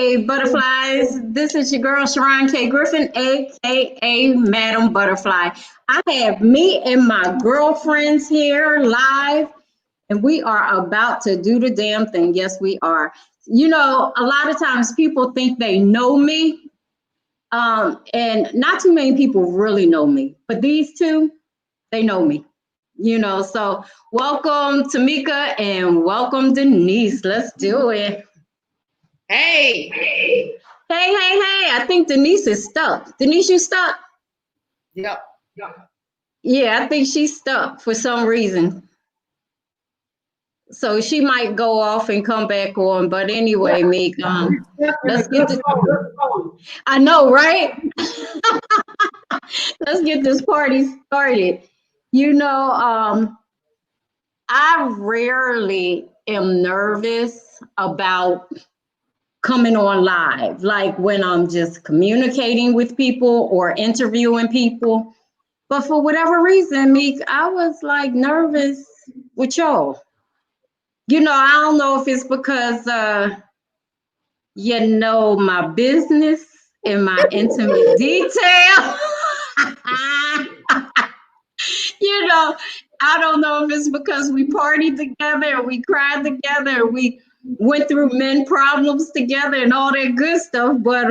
Hey, butterflies. This is your girl, Cheron K. Griffin, aka Madam Butterfly. I have me and my girlfriends here live, and we are about to do the damn thing. Yes, we are. You know, a lot of times people think they know me, and not too many people really know me, but these two, they know me. So welcome Tamika and welcome Denise. Let's do it. Hey. Hey. I think Denise is stuck. Denise, you stuck? Yep. Yeah, I think she's stuck for some reason. So she might go off and come back on. But anyway, Meek, let's get this. I know, right? Let's get this party started. You know, I rarely am nervous about coming on live, like when I'm just communicating with people or interviewing people. But for whatever reason, Meek, I was like nervous with y'all. I don't know if it's because my business and my intimate detail. you know, I don't know if it's because we partied together, we cried together, we went through men problems together and all that good stuff, but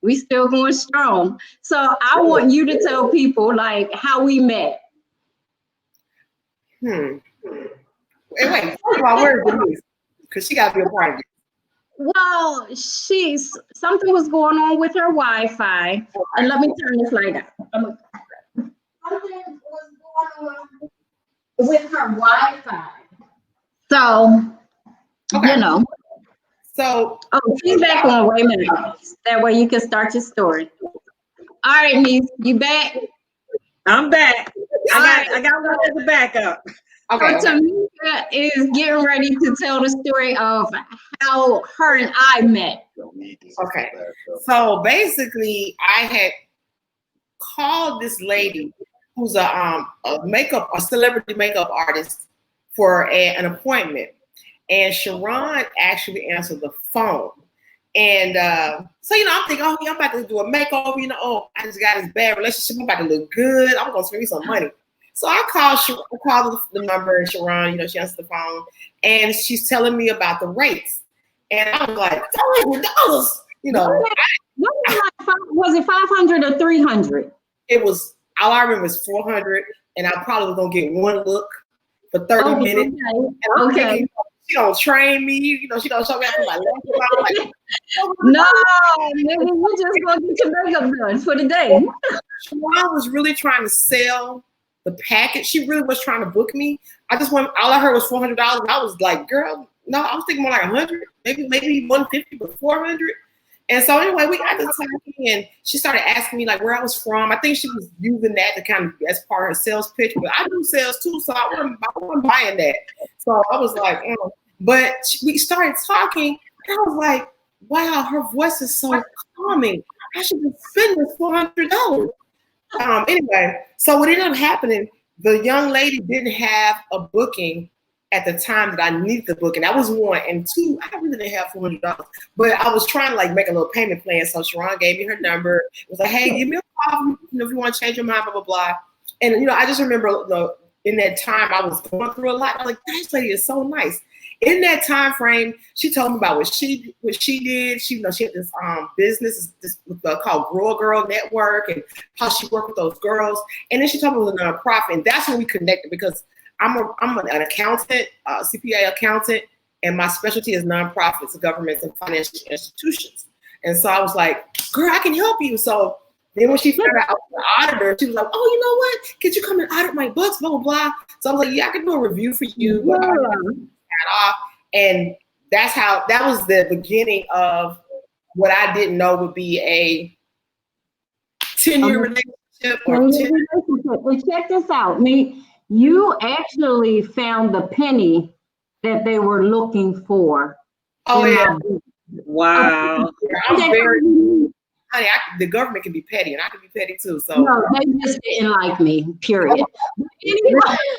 we still going strong. So I want you to tell people like how we met. Wait, first of all, where's Denise? Because she got to be a part of it. Well, something was going on with her Wi-Fi, and let me turn this light on. Something was going on with her Wi-Fi. So, okay. So, she's back on. Wait a minute. That way you can start your story. All right, Niece, you back? I'm back. I got one as a backup. Okay. So Tamika is getting ready to tell the story of how her and I met. Okay. So basically, I had called this lady who's a celebrity makeup artist for an appointment, and Cheron actually answered the phone. And so I'm thinking, I'm about to do a makeover. I just got this bad relationship. I'm about to look good. I'm gonna spend me some money. So I called the number, and Cheron, she answered the phone, and she's telling me about the rates. And I was like, $500, Was it 500 or 300? It was, all I remember was 400, and I probably was gonna get one look for 30 minutes. Okay. Thinking, she gonna train me, she gonna show me how to my left. No, maybe we're just gonna get your makeup done for the day. Cheron was really trying to sell the package. She really was trying to book me. All I heard was $400. I was like, girl, no, I was thinking more like 100, maybe 150, but 400. And so anyway, we got to talking, and she started asking me like where I was from. I think she was using that to kind of as part of her sales pitch, but I do sales too, so I wasn't buying that. So I was like, but we started talking, and I was like, wow, her voice is so calming. I should be spending $400. Anyway, so what ended up happening, the young lady didn't have a booking at the time that I needed the booking. That was one. And two, I really didn't have $400. But I was trying to make a little payment plan. So Cheron gave me her number. It was like, hey, give me a call if you want to change your mind, blah, blah, blah. And, I just remember in that time I was going through a lot. I was like, this lady is so nice. In that time frame, she told me about what she did. She had this business called Grow Girl Network, and how she worked with those girls. And then she told me it was a nonprofit, and that's when we connected, because I'm an accountant, CPA accountant, and my specialty is nonprofits, governments, and financial institutions. And so I was like, girl, I can help you. So then when she found out I was an auditor, she was like, oh, you know what? Could you come and audit my books, blah, blah, blah. So I was like, yeah, I can do a review for you. And that was the beginning of what I didn't know would be a 10-year relationship. Well, check this out, me. You actually found the penny that they were looking for. Oh yeah! Wow. Honey, the government can be petty, and I can be petty too. So no, they just didn't like me. Period.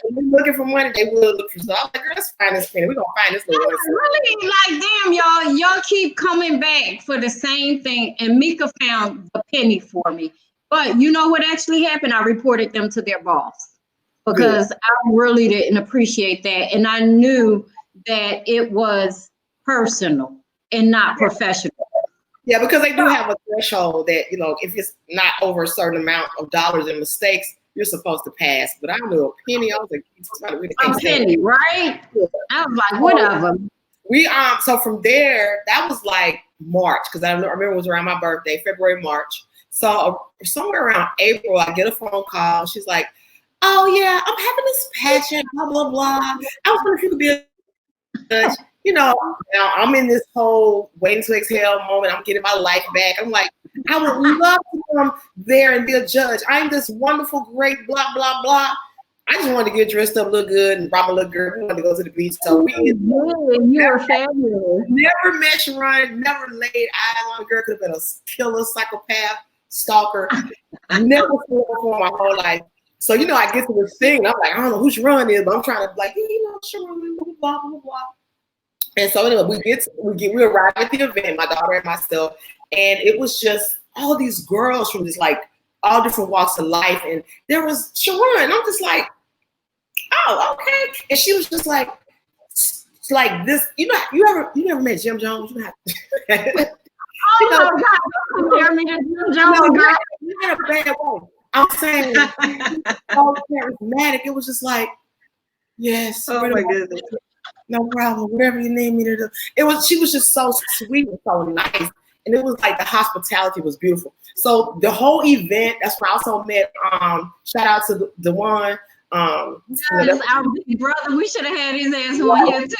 We're looking for money. They will look for stuff. I was like, girl, let's find this penny. We're gonna find this little one. Really, like, damn, y'all keep coming back for the same thing. And Mika found the penny for me. But you know what actually happened? I reported them to their boss because I really didn't appreciate that. And I knew that it was personal and not professional. Yeah, because they do have a threshold that, you know, if it's not over a certain amount of dollars in mistakes, you're supposed to pass. But I knew a penny. I was like, a penny, right? Yeah. I was like, whatever. So from there, that was like March, because I remember it was around my birthday, February, March. So somewhere around April, I get a phone call. She's like, oh yeah, I'm having this pageant, blah, blah, blah. I was wondering if you could be a judge. You know, now I'm in this whole waiting to exhale moment. I'm getting my life back. I'm like, I would love to come there and be a judge. I'm this wonderful, great, blah, blah, blah. I just wanted to get dressed up, look good, and rob a little girl. We wanted to go to the beach. So you're fabulous. Never met Cheron, never laid eyes on a girl. Could have been a killer, psychopath, stalker. Never seen her for my whole life. So, you know, I get to this thing, and I'm like, I don't know who Cheron is, but I'm trying to like, yeah, you know, Cheron, blah, blah, blah. And so anyway, we arrived at the event, my daughter and myself, and it was just all these girls from just like all different walks of life. And there was Cheron, and I'm just like, oh, okay. And she was just like this, you know, you never met Jim Jones? You have oh my God, don't compare me to Jim Jones, girl. Not a bad way. I'm saying so charismatic. It was just like, yes. Oh my goodness. No problem, whatever you need me to do. She was just so sweet and so nice. And it was like the hospitality was beautiful. So the whole event, that's where I also met, shout out to the one. Yes, our big brother. We should have had his ass on here too.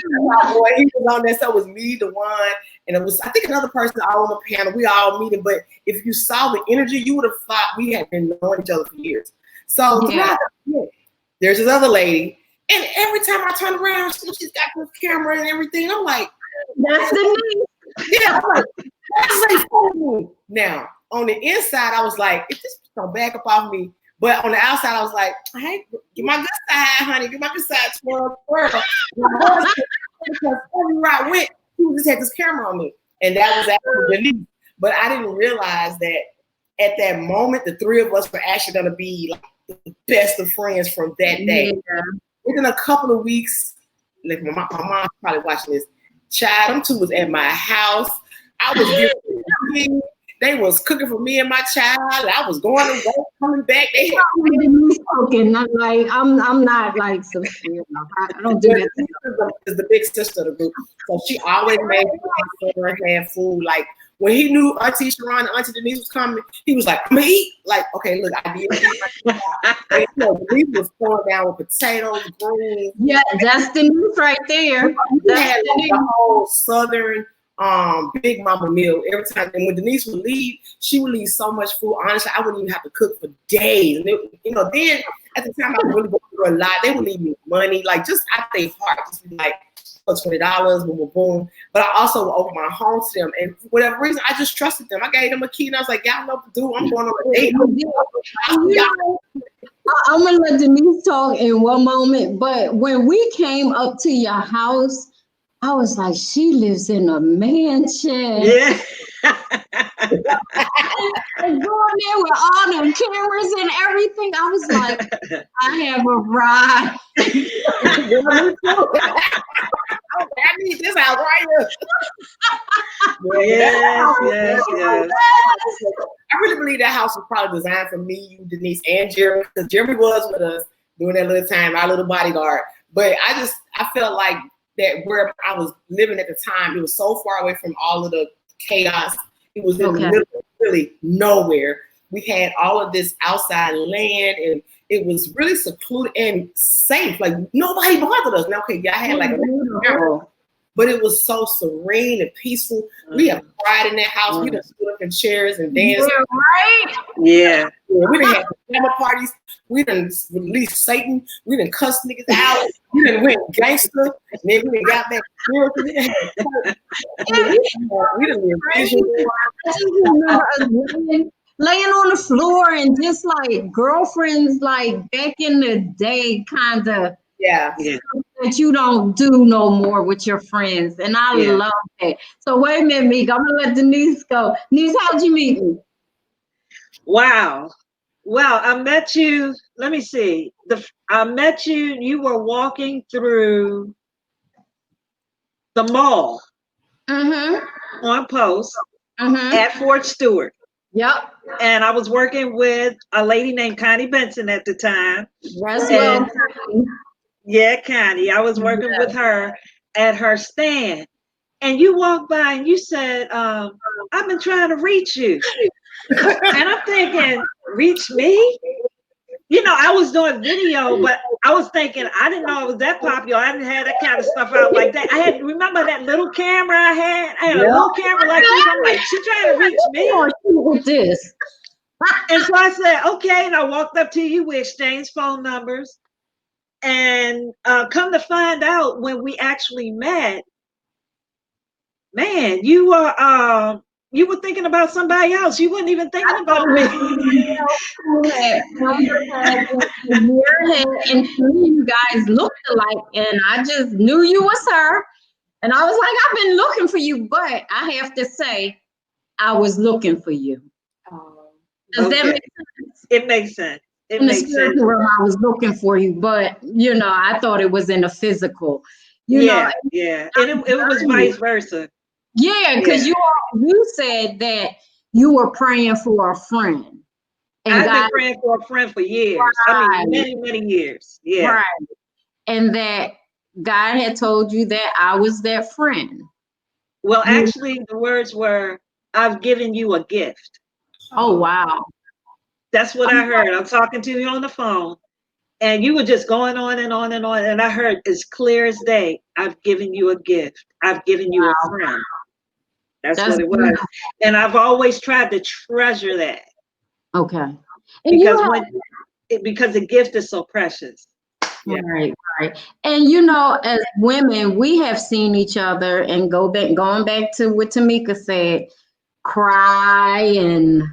He was on there, so it was me, the one, and it was, I think, another person all on the panel. We all meeting, but if you saw the energy, you would have thought we had been knowing each other for years. So there's this other lady. And every time I turn around, she's got this camera and everything. I'm like, that's the name. Yeah, I'm like, that's like, now, on the inside, I was like, if this don't back up off me. But on the outside, I was like, hey, get my good side, honey. Get my good side, twirl. Because everywhere I went, he just had this camera on me. And that was actually Denise. But I didn't realize that at that moment, the three of us were actually going to be like the best of friends from that day. Yeah. Within a couple of weeks, like my mom's probably watching this. Child, them two was at my house. I was giving they was cooking for me and my child. I was going to work, coming back. They cooking. I'm not like so serious. I don't do that. Is the big sister of the group, so she always made sure have food. Like when he knew Auntie Cheron and Auntie Denise was coming, he was like, "I'm gonna eat." Like, okay, look, I did. Denise was throwing down with potatoes, greens. Yeah, that's Denise right there. He had like the whole southern. Big mama meal every time. And when Denise would leave, she would leave so much food. Honestly, I wouldn't even have to cook for days. And then at the time I was really going through a lot. They would leave me money, like just out their heart, just be like $20, boom, boom, boom. But I also would open my home to them, and for whatever reason, I just trusted them. I gave them a key, and I was like, "Y'all know what to do. I'm going on a date." I'm gonna let Denise talk in one moment, but when we came up to your house, I was like, she lives in a mansion. Yeah. And going there with all them cameras and everything, I was like, I have arrived. I need this house right here. Yes. I really believe that house was probably designed for me, you, Denise, and Jeremy, because Jeremy was with us during that little time, our little bodyguard. But I felt like that where I was living at the time, it was so far away from all of the chaos. It was really nowhere. We had all of this outside land, and it was really secluded and safe. Like nobody bothered us. Now, okay, I had like a but it was so serene and peaceful. We have cried in that house. We done stood up in chairs and danced. Yeah, right? Yeah. We done had summer parties. We done released Satan. We done cussed niggas out. We done went gangster. And then we done got back spiritual. We done lived vision. laying on the floor and just like girlfriends like back in the day kind of Yeah. Yeah. that you don't do no more with your friends. And I Yeah. love that. So wait a minute, Meek. I'm gonna let Denise go. Denise, how'd you meet me? Wow. Well, I met you. Let me see. I met you. You were walking through the mall Mm-hmm. on post Mm-hmm. at Fort Stewart. Yep. And I was working with a lady named Connie Benson at the time. That's And well. yeah, Connie, I was working with her at her stand. And you walked by and you said, I've been trying to reach you. And I'm thinking, reach me? You know, I was doing video, but I was thinking, I didn't know it was that popular. I didn't have that kind of stuff out like that. I had, remember that little camera I had? I had a little camera like this. I'm like, she trying to reach me? With this. And so I said, okay. And I walked up to you. We exchanged phone numbers. And come to find out when we actually met, man, you were thinking about somebody else. You weren't even thinking about me. And you guys looked alike, and I just knew you was her. And I was like, I've been looking for you, but I have to say, I was looking for you. Does that Okay. make sense? It makes sense. It In the makes sense. spiritual realm, I was looking for you, but you know, I thought it was in the physical. You know, Yeah. And it was vice versa. yeah, because Yeah. you said that you were praying for a friend, and I've been God, praying for a friend for years. I mean, many, many years. Yeah. right, and that God had told you that I was that friend. Well, You, actually, the words were, I've given you a gift. oh wow, That's what I heard. I'm talking to you on the phone, and you were just going on and on and on. And I heard as clear as day, I've given you a gift. I've given you a friend. That's that's what it was. And I've always tried to treasure that okay. And because you because the gift is so precious. Yeah. right, right. And you know, as women, we have seen each other and going back to what Tamika said, cry and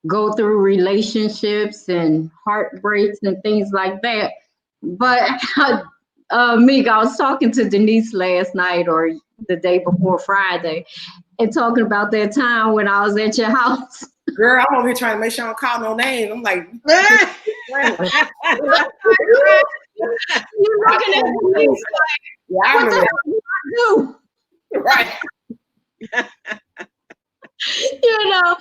go through relationships and heartbreaks and things like that. But Meek, I was talking to Denise last night or the day before Friday and talking about that time when I was at your house. Girl, I'm over here trying to make sure I don't call no names. I'm like, You're looking at Denise like, yeah, I what the remember hell do I do? that. Right. You know,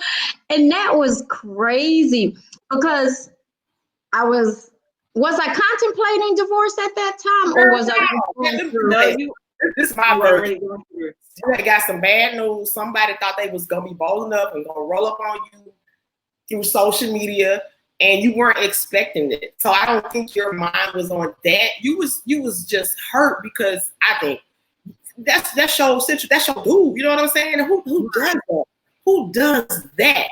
and that was crazy because was I contemplating divorce at that time or was I just going through No, it? This is my you version. already going through it. You had got some bad news. Somebody thought they was gonna be bold enough and gonna roll up on you through social media, and you weren't expecting it. So I don't think your mind was on that. You was just hurt because I think that's your situation. That's your dude. You know what I'm saying? Who does that? Who does that?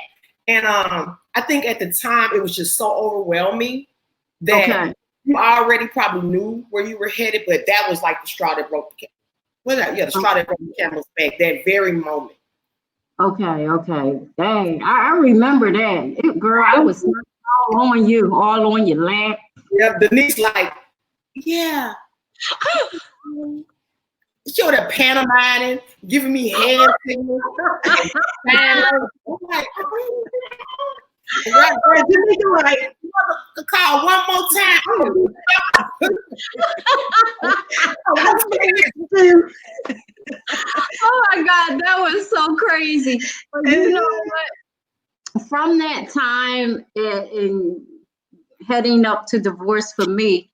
And I think at the time it was just so overwhelming that you already probably knew where you were headed, but that was like the straw that broke the the straw that broke the camel's back. That very moment. Okay. Dang, I remember that. Girl, I was all on you, all on your lap. Yeah, Denise like, yeah. She over there pantomiming, giving me hand signals. I'm like, right, call one more time. Oh my God, that was so crazy. But you know what? From that time in heading up to divorce for me,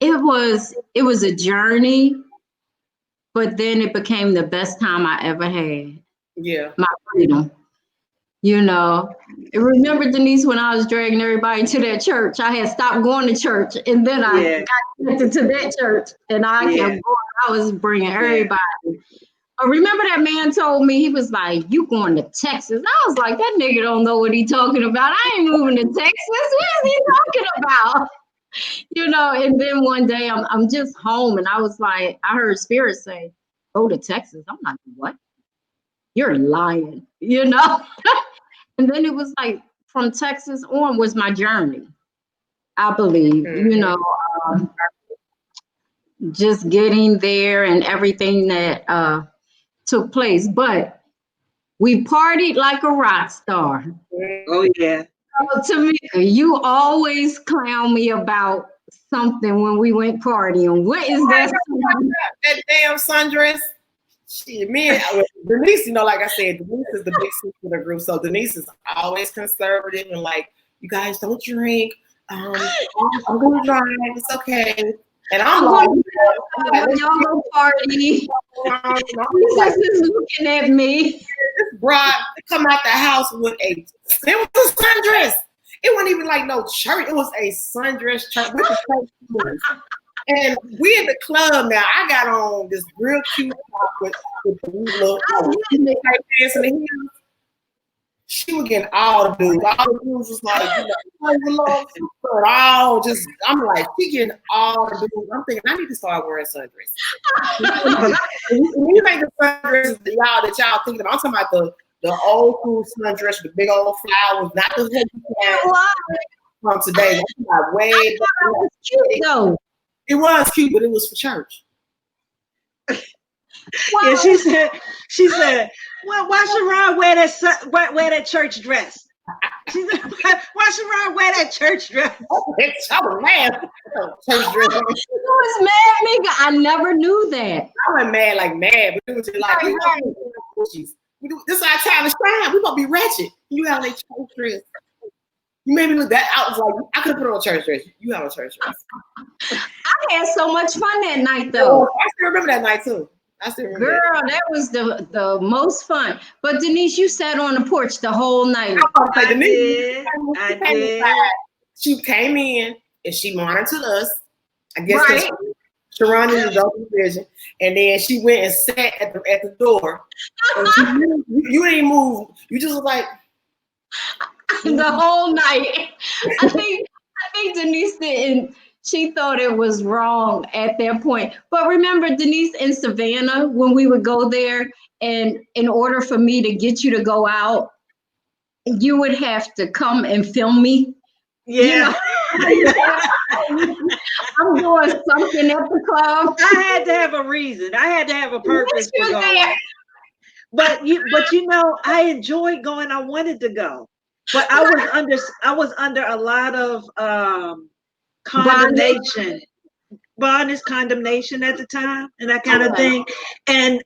it was a journey, but then it became the best time I ever had. Yeah. My freedom. You know, remember Denise when I was dragging everybody to that church? I had stopped going to church, and then I got connected to that church, and I kept going. I was bringing everybody. Remember that man told me, he was like, "You going to Texas?" I was like, "That nigga don't know what he talking about. I ain't moving to Texas. What is he talking about?" You know. And then one day I'm just home, and I was like, I heard Spirit say, "Go to Texas." I'm like, "What? You're lying," you know. And then it was like from Texas on was my journey. I believe, you know, just getting there and everything that took place. But we partied like a rock star. Oh yeah. So, Tamika, you always clown me about something when we went partying. What is that? That damn sundress. Shit, me and Denise, you know, like I said, Denise is the big sister of the group. So Denise is always conservative and like, you guys don't drink. I'm gonna drive. It's okay. And I'm like, y'all go party. Jesus is looking at me. This bride come out the house with it was a sundress. It wasn't even like no church. It was a sundress church with the church. And we in the club now. I got on this real cute top with the little pants in the heels. She was getting all the dudes. All the dudes was like, I'm like, she getting all the dudes. I'm thinking, I need to start wearing sundress. You make the sundress y'all thinking about. I'm talking about the old school sundress, the big old flowers, not the from today. Like way back. Was cute though. It was cute, but it was for church. Yeah, she said, well, why should Ron wear that church dress? She said, why should Ron wear that church dress? I was mad. Church dress. You was mad, nigga. I never knew that. I wasn't mad, but it was just like, this is our time to shine. We're gonna be ratchet. You have a church dress. You made me look that out. Was like, I could have put on a church dress. You have a church dress. I had so much fun that night, though. I still remember that night too. Girl, that was the most fun. But Denise, you sat on the porch the whole night. I did. She came in and she monitored us. I guess right. Cheron in the adult division, and then she went and sat at the door. You didn't move. You just was like the whole night. I think Denise didn't. She thought it was wrong at that point. But remember, Denise, in Savannah, when we would go there, and in order for me to get you to go out, you would have to come and film me. Yeah. You know? I'm doing something at the club. I had to have a reason. I had to have a purpose for going. But you know, I enjoyed going. I wanted to go. But I was under a lot of condemnation, bondage condemnation at the time, and that kind of thing. And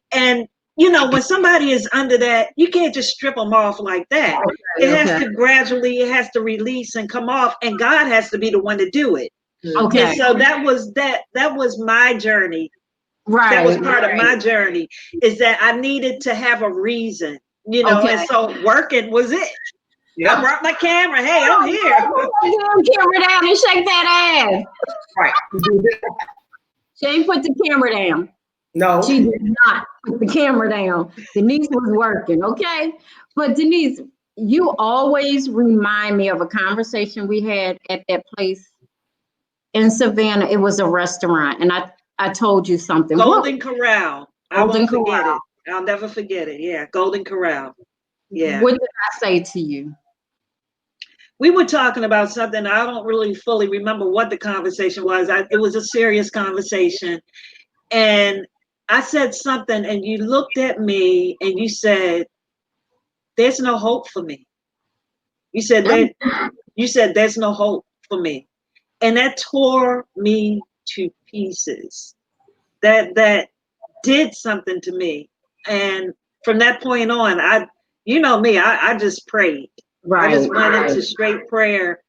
you know, when somebody is under that, you can't just strip them off like that. It has to gradually, it has to release and come off, and God has to be the one to do it. Okay. And so that was my journey. Right. That was part of my journey, is that I needed to have a reason, you know, and so working was it. Yep. I brought my camera. Hey, I'm here. Camera down and shake that ass. Right. She ain't put the camera down. No. She did not put the camera down. Denise was working, okay? But Denise, you always remind me of a conversation we had at that place in Savannah. It was a restaurant, and I told you something. Golden Corral. I won't forget it. I'll never forget it. Yeah, Golden Corral. Yeah. What did I say to you? We were talking about something. I don't really fully remember what the conversation was. It was a serious conversation. And I said something, and you looked at me and you said, there's no hope for me. You said there's no hope for me. And that tore me to pieces. That did something to me. And from that point on, you know me, I just prayed. Right. I just went into straight prayer.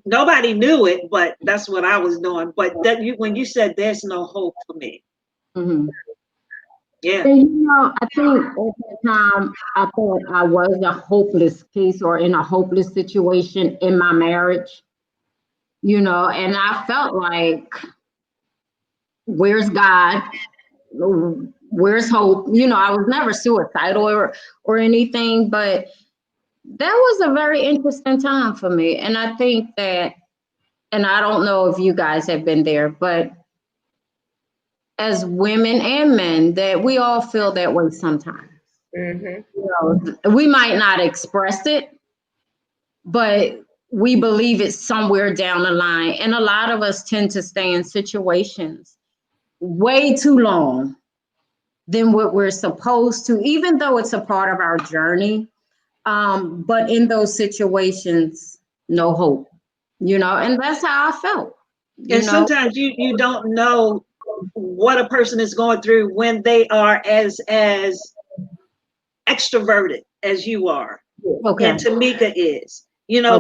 Nobody knew it, but that's what I was doing. But when you said there's no hope for me. Mm-hmm. Yeah. And, you know, I think at that time I thought I was a hopeless case or in a hopeless situation in my marriage, you know, and I felt like, where's God? Where's hope? You know, I was never suicidal or anything, but that was a very interesting time for me. And I think that, and I don't know if you guys have been there, but as women and men, that we all feel that way sometimes. Mm-hmm. You know, we might not express it, but we believe it's somewhere down the line. And a lot of us tend to stay in situations way too long than what we're supposed to, even though it's a part of our journey. But in those situations, no hope, and that's how I felt. And sometimes you don't know what a person is going through when they are as extroverted as you are. Okay. And Tamika is,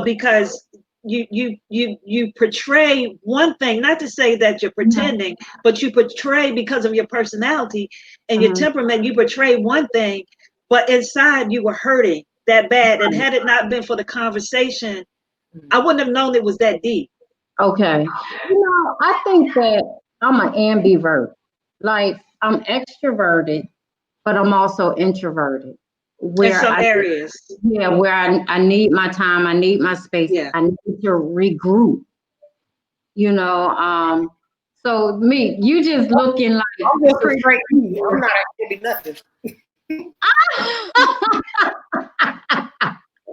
because you portray one thing, not to say that you're pretending, but you portray, because of your personality and your temperament, you portray one thing, but inside you were hurting that bad. And had it not been for the conversation, I wouldn't have known it was that deep. Okay. I think that I'm an ambivert. Like, I'm extroverted, but I'm also introverted. In some areas. Where I need my time, I need my space, I need to regroup. So me, you just looking like I'm just pretty great. I'm not actually nothing.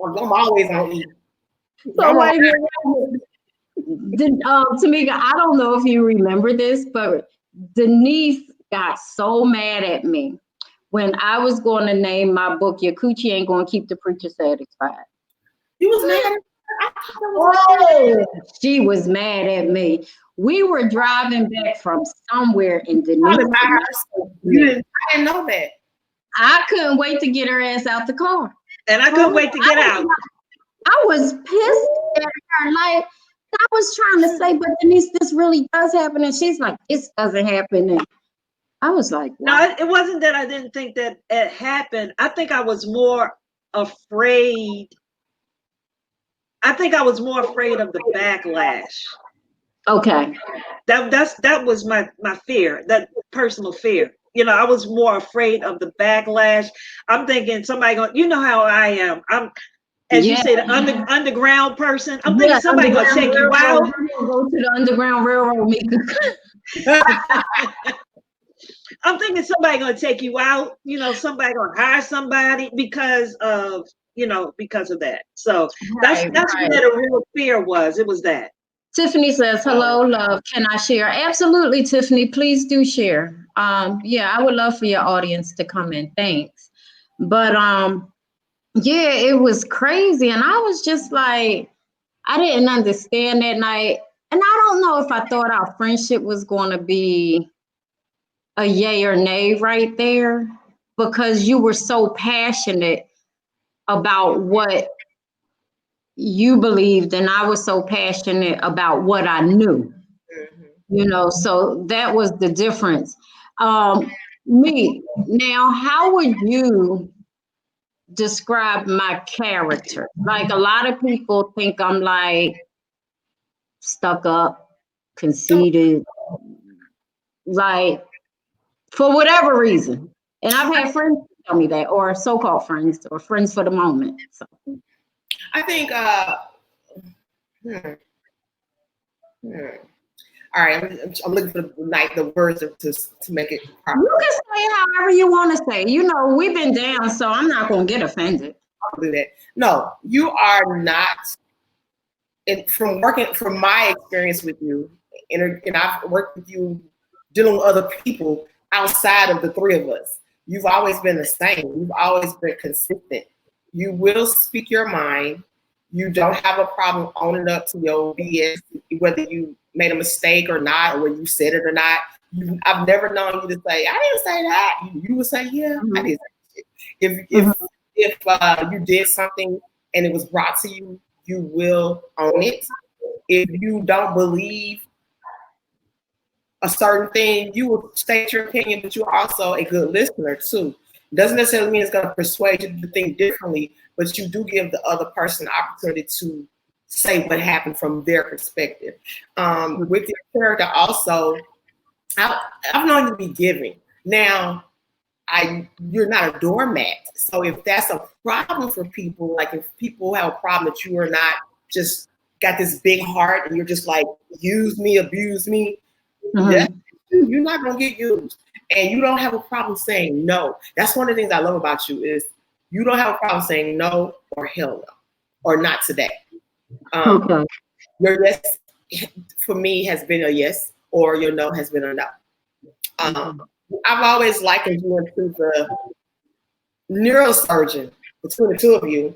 I'm always on E. So wait a minute. Tamika, I don't know if you remember this, but Denise got so mad at me when I was going to name my book, Your Coochie Ain't Gonna Keep the Preacher Satisfied. You was mad? She was mad at me. We were driving back from somewhere in Denise. I didn't know that. I couldn't wait to get her ass out the car. And I couldn't wait to get out. I was pissed at her. Like, I was trying to say, but Denise, this really does happen. And she's like, this doesn't happen. And I was like, wow. No, it wasn't that I didn't think that it happened. I think I was more afraid. I think I was more afraid of the backlash. Okay. That was my fear, that personal fear. I was more afraid of the backlash. I'm thinking somebody going, you know how I am. I'm, as you say, the underground person. I'm thinking somebody gonna take you out. Go to the Underground Railroad, Mika. I'm thinking somebody gonna take you out. Somebody gonna hire somebody because of that. So that's where the real fear was. It was that. Tiffany says, hello, love. Can I share? Absolutely, Tiffany. Please do share. I would love for your audience to come in. Thanks. But it was crazy. And I was just like, I didn't understand that night. And I don't know if I thought our friendship was going to be a yay or nay right there, because you were so passionate about what you believed, and I was so passionate about what I knew. So that was the difference. Me, now, how would you describe my character? Like, a lot of people think I'm like stuck up, conceited, like, for whatever reason. And I've had friends tell me that, or so-called friends, or friends for the moment. So I think, all right, I'm looking for the words to make it proper. You can say however you want to say. We've been down, so I'm not going to get offended. I'll do that. No, you are not. From my experience with you, and I've worked with you dealing with other people outside of the three of us. You've always been the same. You've always been consistent. You will speak your mind. You don't have a problem owning up to your BS, whether you made a mistake or not, or whether you said it or not. I've never known you to say, I didn't say that. You would say, yeah, I didn't say it. If you did something and it was brought to you, you will own it. If you don't believe a certain thing, you will state your opinion, but you're also a good listener too. Doesn't necessarily mean it's going to persuade you to think differently, but you do give the other person the opportunity to say what happened from their perspective. With your character also, I've known you to be giving. Now, you're not a doormat. So if that's a problem for people, like if people have a problem that you are not just got this big heart and you're just like, use me, abuse me, you're not going to get used. And you don't have a problem saying no. That's one of the things I love about you is you don't have a problem saying no or hell no. or not today. Okay. Your yes for me has been a yes, or your no has been a no. I've always likened you into the neurosurgeon between the two of you,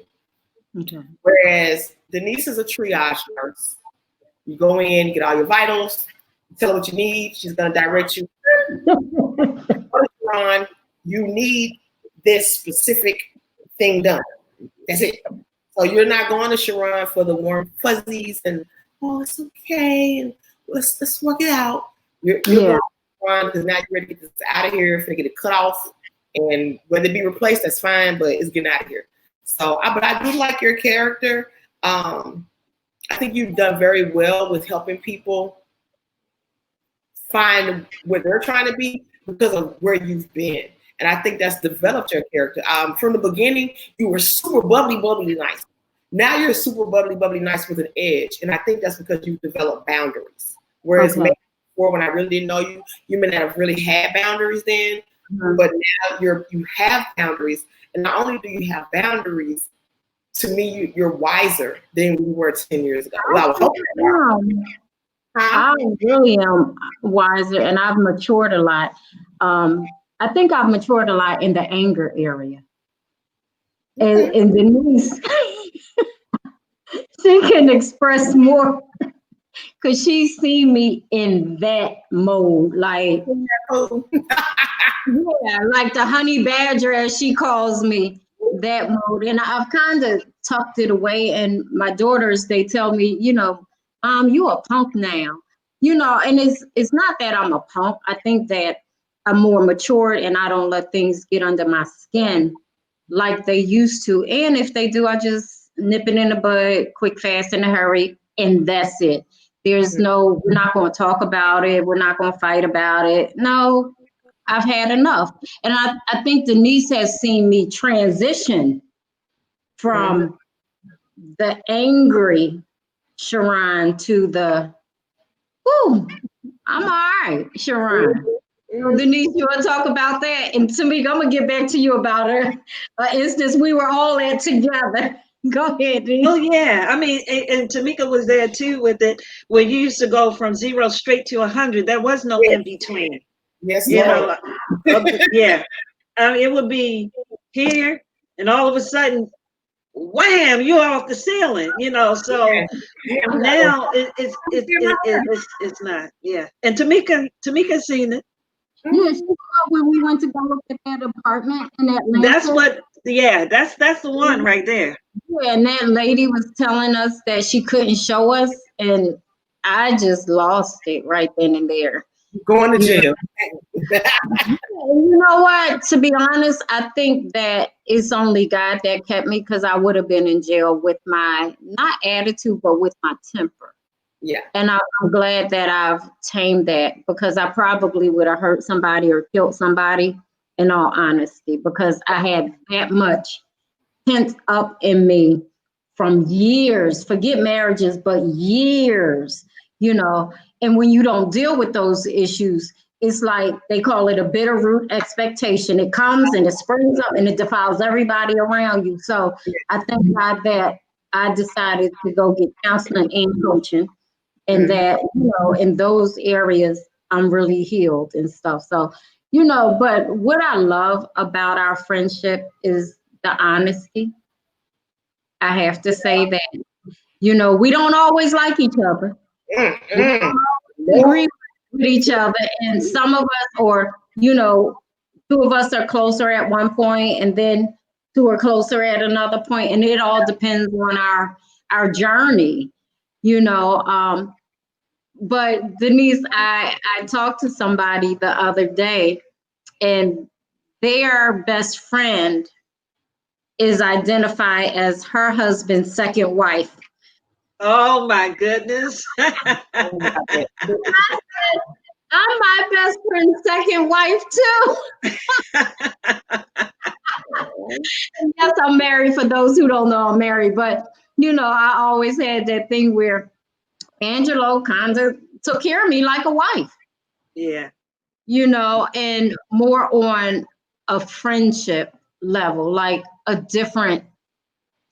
Okay. whereas Denise is a triage nurse. You go in, you get all your vitals, you tell her what you need. She's going to direct you. Cheron, you need this specific thing done. That's it. So you're not going to Cheron for the warm fuzzies and it's okay and let's work it out. You're going to Cheron because now you're ready to get this out of here, to get it cut off, and whether it be replaced, that's fine, but it's getting out of here. So, but I do like your character. I think you've done very well with helping people find where they're trying to be because of where you've been. And I think that's developed your character. From the beginning, you were super bubbly nice. Now you're super bubbly nice with an edge. And I think that's because you've developed boundaries. Whereas maybe before, when I really didn't know you, you may not have really had boundaries then. But now you have boundaries. And not only do you have boundaries, to me, you're wiser than we were 10 years ago. I really am wiser, and I've matured a lot. I think I've matured a lot in the anger area. And Denise, she can express more because she's seen me in that mode. Like, yeah, like the honey badger, as she calls me, that mode. And I've kind of tucked it away. And my daughters, they tell me, you a punk now. And it's not that I'm a punk. I think that I'm more matured and I don't let things get under my skin like they used to. And if they do, I just nip it in the bud, quick, fast, in a hurry, and that's it. There's we're not going to talk about it. We're not going to fight about it. No, I've had enough. And I think Denise has seen me transition from the angry Cheron to the, I'm all right, Cheron. Denise, you want to talk about that? And Tamika, I'm going to get back to you about her instance we were all at together. Go ahead, Denise. Oh, yeah. I mean, and Tamika was there too with it, where you used to go from 0 straight to 100. There was no in between. Yes, yeah. I mean, it would be here, and all of a sudden, wham, you're off the ceiling, So now it's not, yeah. And Tamika's seen it. When we went to go look at that apartment in Atlanta. That's the one right there. Yeah, and that lady was telling us that she couldn't show us, and I just lost it right then and there. Going to jail. You know what? To be honest, I think that it's only God that kept me, because I would have been in jail with my, not attitude, but with my temper. Yeah. And I'm glad that I've tamed that, because I probably would have hurt somebody or killed somebody, in all honesty, because I had that much pent up in me from years, forget marriages, but years, and when you don't deal with those issues, it's like they call it a bitter root expectation. It comes and it springs up and it defiles everybody around you. So I thank God that I decided to go get counseling and coaching, and that, in those areas, I'm really healed and stuff. So, but what I love about our friendship is the honesty. I have to say that, we don't always like each other. We don't always agree with each other. And some of us, or, 2 of us are closer at one point, and then 2 are closer at another point. And it all depends on our journey, But Denise, I talked to somebody the other day, and their best friend is identified as her husband's second wife. Oh my goodness. I'm my best friend's second wife too. And yes, I'm married, for those who don't know I'm married, but I always had that thing where Angelo kind of took care of me like a wife. Yeah. And more on a friendship level, like a different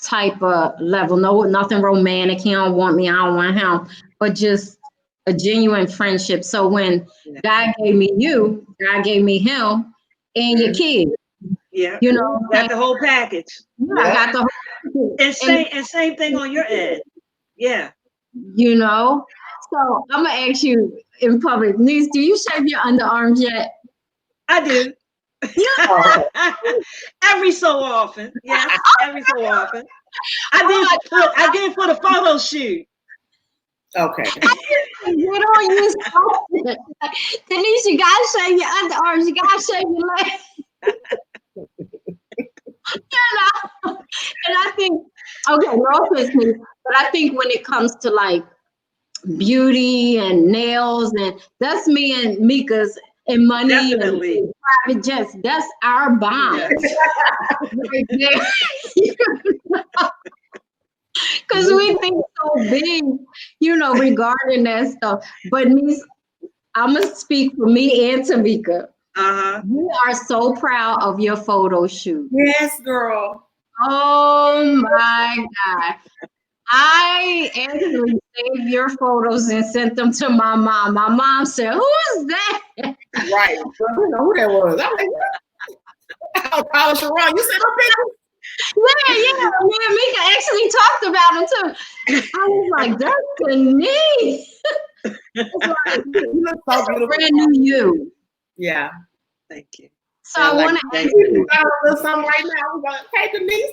type of level. No, nothing romantic. He don't want me, I don't want him, but just a genuine friendship. So when God gave me you, God gave me him and your kid. Yeah. You know, got the whole package. I got the whole and same thing on your end. Yeah. You know. So I'm gonna ask you in public, niece, do you shave your underarms yet? I do. Oh, okay. Every so often. Yes, every so often. I did for the photo shoot. Okay. You don't use Denise, you gotta shave your underarms, you gotta shave your legs. And I think, okay, no offense, but I think when it comes to like beauty and nails, and that's me and Mika's and money Definitely. and private jets, that's our bond. Yes. Right there. Because we think so big, regarding that stuff. But niece, I'm going to speak for me and Tamika. We are so proud of your photo shoot. Yes, girl. Oh my God. I actually saved your photos and sent them to my mom. My mom said, "Who is that?" Right. I don't know who that was. I'm like, I'll call Cheron. You said her picture? Yeah. Me and Mika actually talked about him too. I was like, "That's Denise." You look so beautiful. Brand new you. Yeah. Thank you. So I want to ask You got a little something right now. We're like, hey, Denise,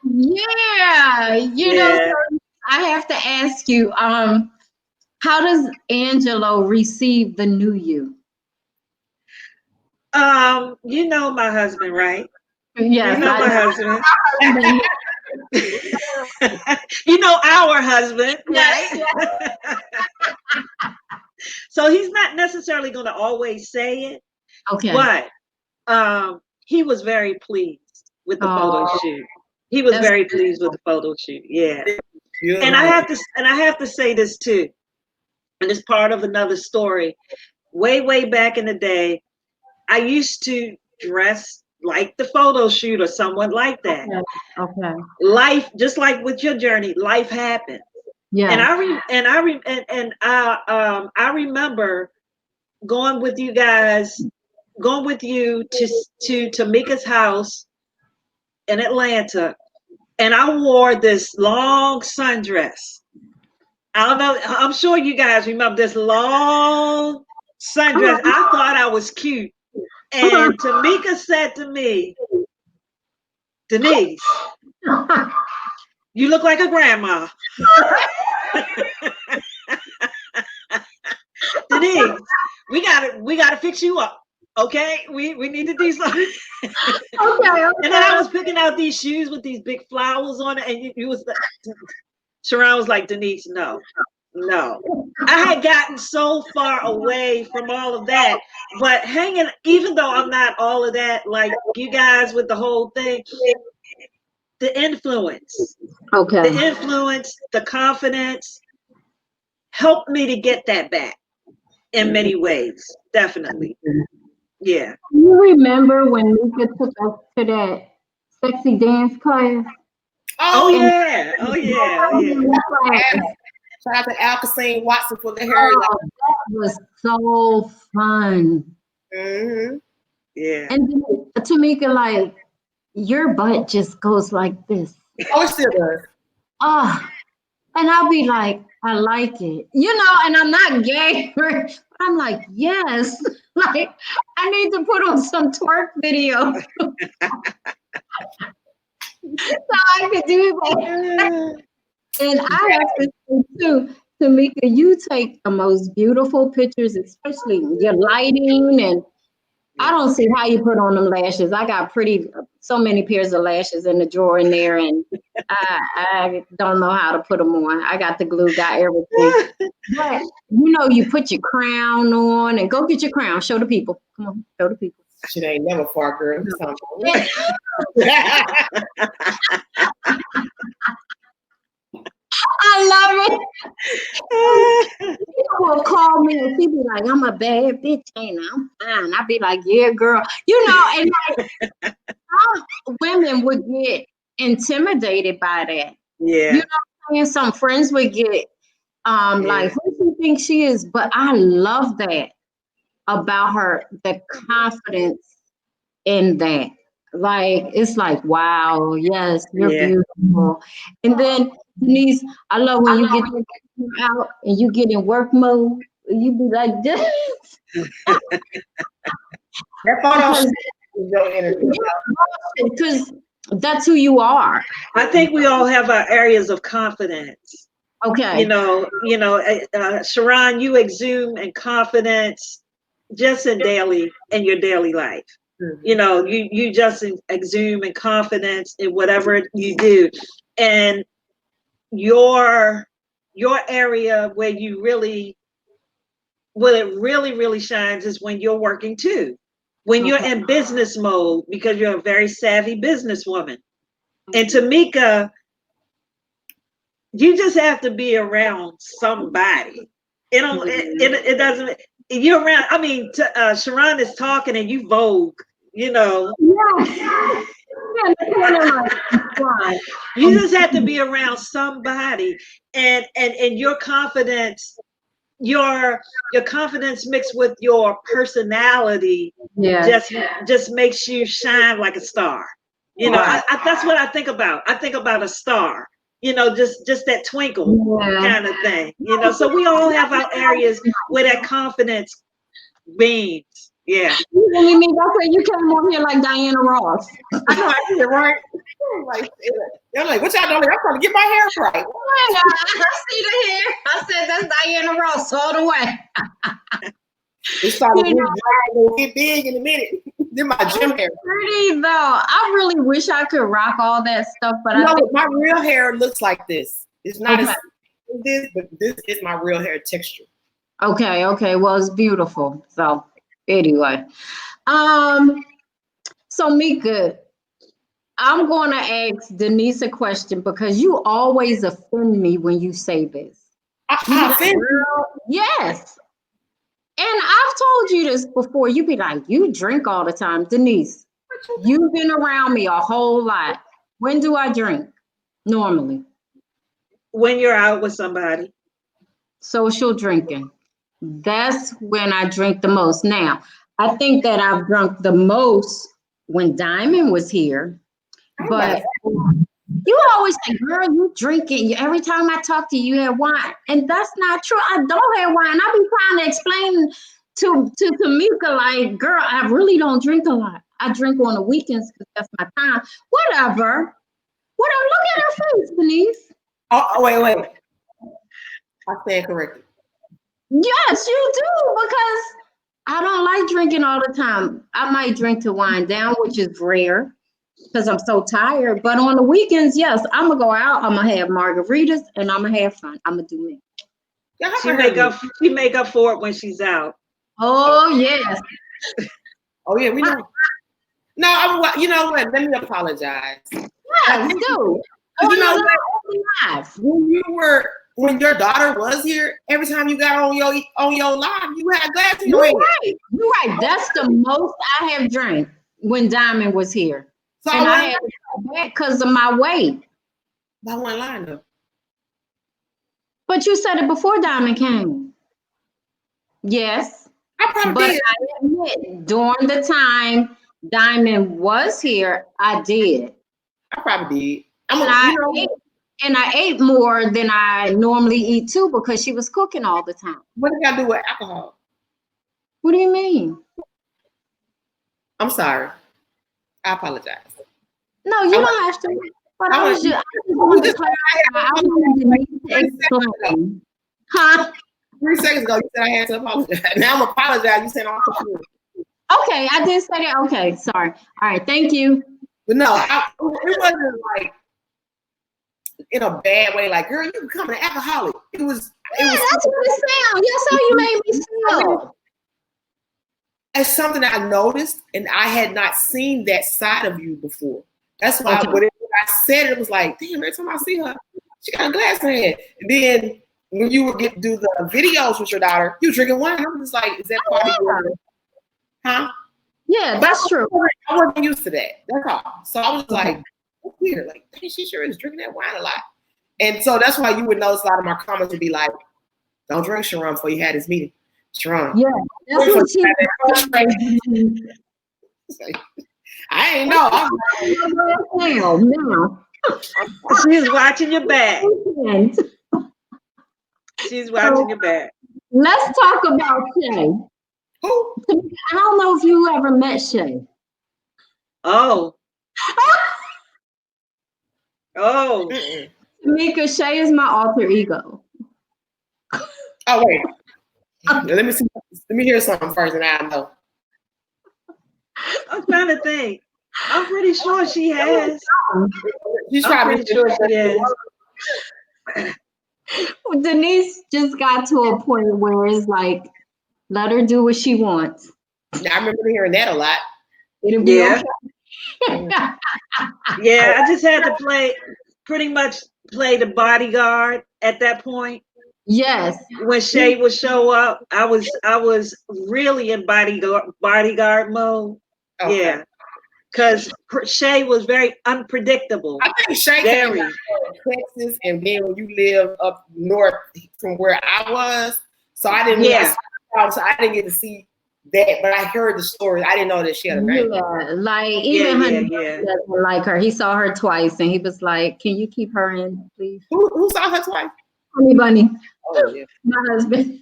yeah, so I have to ask you, how does Angelo receive the new you? You know my husband, right? Yes, you know my husband. You know our husband, right? So he's not necessarily going to always say it. Okay. But he was very pleased with the photo shoot. He was very pleased with the photo shoot. Yeah. And I have to say this too. And it's part of another story. Way back in the day, I used to dress like the photo shoot or someone like that. Okay. Life, just like with your journey, life happened. Yeah. And I remember going with you to Tamika's house in Atlanta, and I wore this long sundress. I don't know, I'm sure you guys remember this long sundress. I thought I was cute. And Tamika said to me, Denise, you look like a grandma. Denise, we gotta fix you up. Okay, we need to do something. Okay. And then I was picking out these shoes with these big flowers on it, and you was Cheron was like, Denise, no. I had gotten so far away from all of that, but even though I'm not all of that, like you guys with the whole thing, the influence, the confidence helped me to get that back in many ways, definitely. Yeah. You remember when Mika took us to that sexy dance class? Oh yeah. Shout out to Alcacine Watson for the hair. That was so fun. Mm-hmm. Yeah. And Tamika, like, your butt just goes like this. Oh, it still does. And I'll be like, I like it. And I'm not gay. I'm like, yes. Like, I need to put on some twerk video. So I could do that. And I have to say too, Tamika, you take the most beautiful pictures, especially your lighting, and I don't see how you put on them lashes. I got so many pairs of lashes in the drawer in there, and I don't know how to put them on. I got the glue, got everything. But you put your crown on, and go get your crown. Show the people. Come on, show the people. Shit ain't never far, girl. I love it. People will call me and she be like, I'm a bad bitch, ain't I? I'm fine. I'd be like, yeah, girl. And like, some women would get intimidated by that. Yeah. You know what I'm saying? Some friends would get like, who do you think she is? But I love that about her, the confidence in that. Like, it's like, wow, yes, you're Yeah. beautiful. And then, Denise, I love when you get out and you get in work mode. You be like this. That photo is your energy. Because that's who you are. I think we all have our areas of confidence. Okay. Cheron, you exude in confidence just in your daily life. Mm-hmm. You just exude in confidence in whatever you do, and your area where it really shines is when you're working too, when you're in business mode, because you're a very savvy businesswoman. And Tamika, you just have to be around somebody. It doesn't. You're around. I mean, Cheron is talking and you Vogue. Yeah. You just have to be around somebody, and your confidence, your confidence mixed with your personality, just makes you shine like a star. That's what I think about. I think about a star. Just that twinkle kind of thing. So we all have our areas where that confidence beams. Yeah. You mean that's why you came on here like Diana Ross? I know, I did it right. Like, they're like, what y'all doing? I'm trying to get my hair right. I see the hair. I said that's Diana Ross all the way. It's starting to get big in a minute. Then my gym hair. Pretty though. I really wish I could rock all that stuff, but my real hair looks like this. It's not as this, but this is my real hair texture. Okay. Well, it's beautiful. So anyway, so Mika, I'm going to ask Denise a question because you always offend me when you say this. I offend you? Yes. And I've told you this before. You be like, you drink all the time. Denise, you've been around me a whole lot. When do I drink? Normally. When you're out with somebody. Social drinking. That's when I drink the most. Now, I think that I've drunk the most when Diamond was here. But you always say, girl, you drinking. Every time I talk to you, you have wine. And that's not true. I don't have wine. I be trying to explain to Tamika, like, girl, I really don't drink a lot. I drink on the weekends because that's my time. Whatever. Look at her face, Denise. Oh, wait. I stand corrected. Yes, you do, because I don't like drinking all the time. I might drink to wind down, which is rare because I'm so tired. But on the weekends, yes, I'm going to go out. I'm going to have margaritas and I'm going to have fun. I'm going to do me. She make up for it when she's out. Oh, yes. Oh, yeah, we know. No, you know what? Let me apologize. Yes, do. You know what? When your daughter was here, every time you got on your live, you had a glass in your hand. You're right. That's the most I have drank when Diamond was here. So and I had to go back because of my weight. By one line though. But you said it before Diamond came. Yes. I probably did. I admit, during the time Diamond was here, I did. I probably did. I ate more than I normally eat too because she was cooking all the time. What do you do with alcohol? What do you mean? I'm sorry. I apologize. No, you don't have to. But I was just explain. Huh? 3 seconds ago, you said I had to apologize. Now I'm apologizing. You said I'm confused. Okay, I did say that. Okay, sorry. All right, thank you. But no, it wasn't like in a bad way. Like, girl, you becoming an alcoholic. It was. That's what it sounds. That's how you made me feel. It's something I noticed, and I had not seen that side of you before. That's why when I said it was like, damn, every time I see her, she got a glass in her hand. And then when you would do the videos with your daughter, you drinking wine. I'm just like, is that part of your huh? Yeah, that's true. I wasn't used to that. That's all. So I was like, That's weird. Like, dang, she sure is drinking that wine a lot. And so that's why you would notice a lot of my comments would be like, don't drink Cheron before you had this meeting. Cheron. Yeah, that's what she I ain't know. now. She's watching your back. She's watching your back. Let's talk about Shay. Who? I don't know if you ever met Shay. Oh. Oh. Tamika, Shay is my alter ego. Oh, wait. Let me see. Let me hear something first, and I know. I'm trying to think. I'm pretty sure she has. She's I'm pretty sure she has. Denise just got to a point where it's like, let her do what she wants. I remember hearing that a lot. It'll be okay. Yeah, I just had to pretty much play the bodyguard at that point. Yes. When Shay would show up, I was really in bodyguard mode. Okay. Yeah. Because Shay was very unpredictable. I think Shay came from Texas, and then when you live up north from where I was, so I didn't. So I didn't get to see that, but I heard the story. I didn't know that she had a name. Yeah, like even doesn't like her. He saw her twice, and he was like, "Can you keep her in, please?" Who saw her twice? Honey Bunny. Oh yeah, my husband.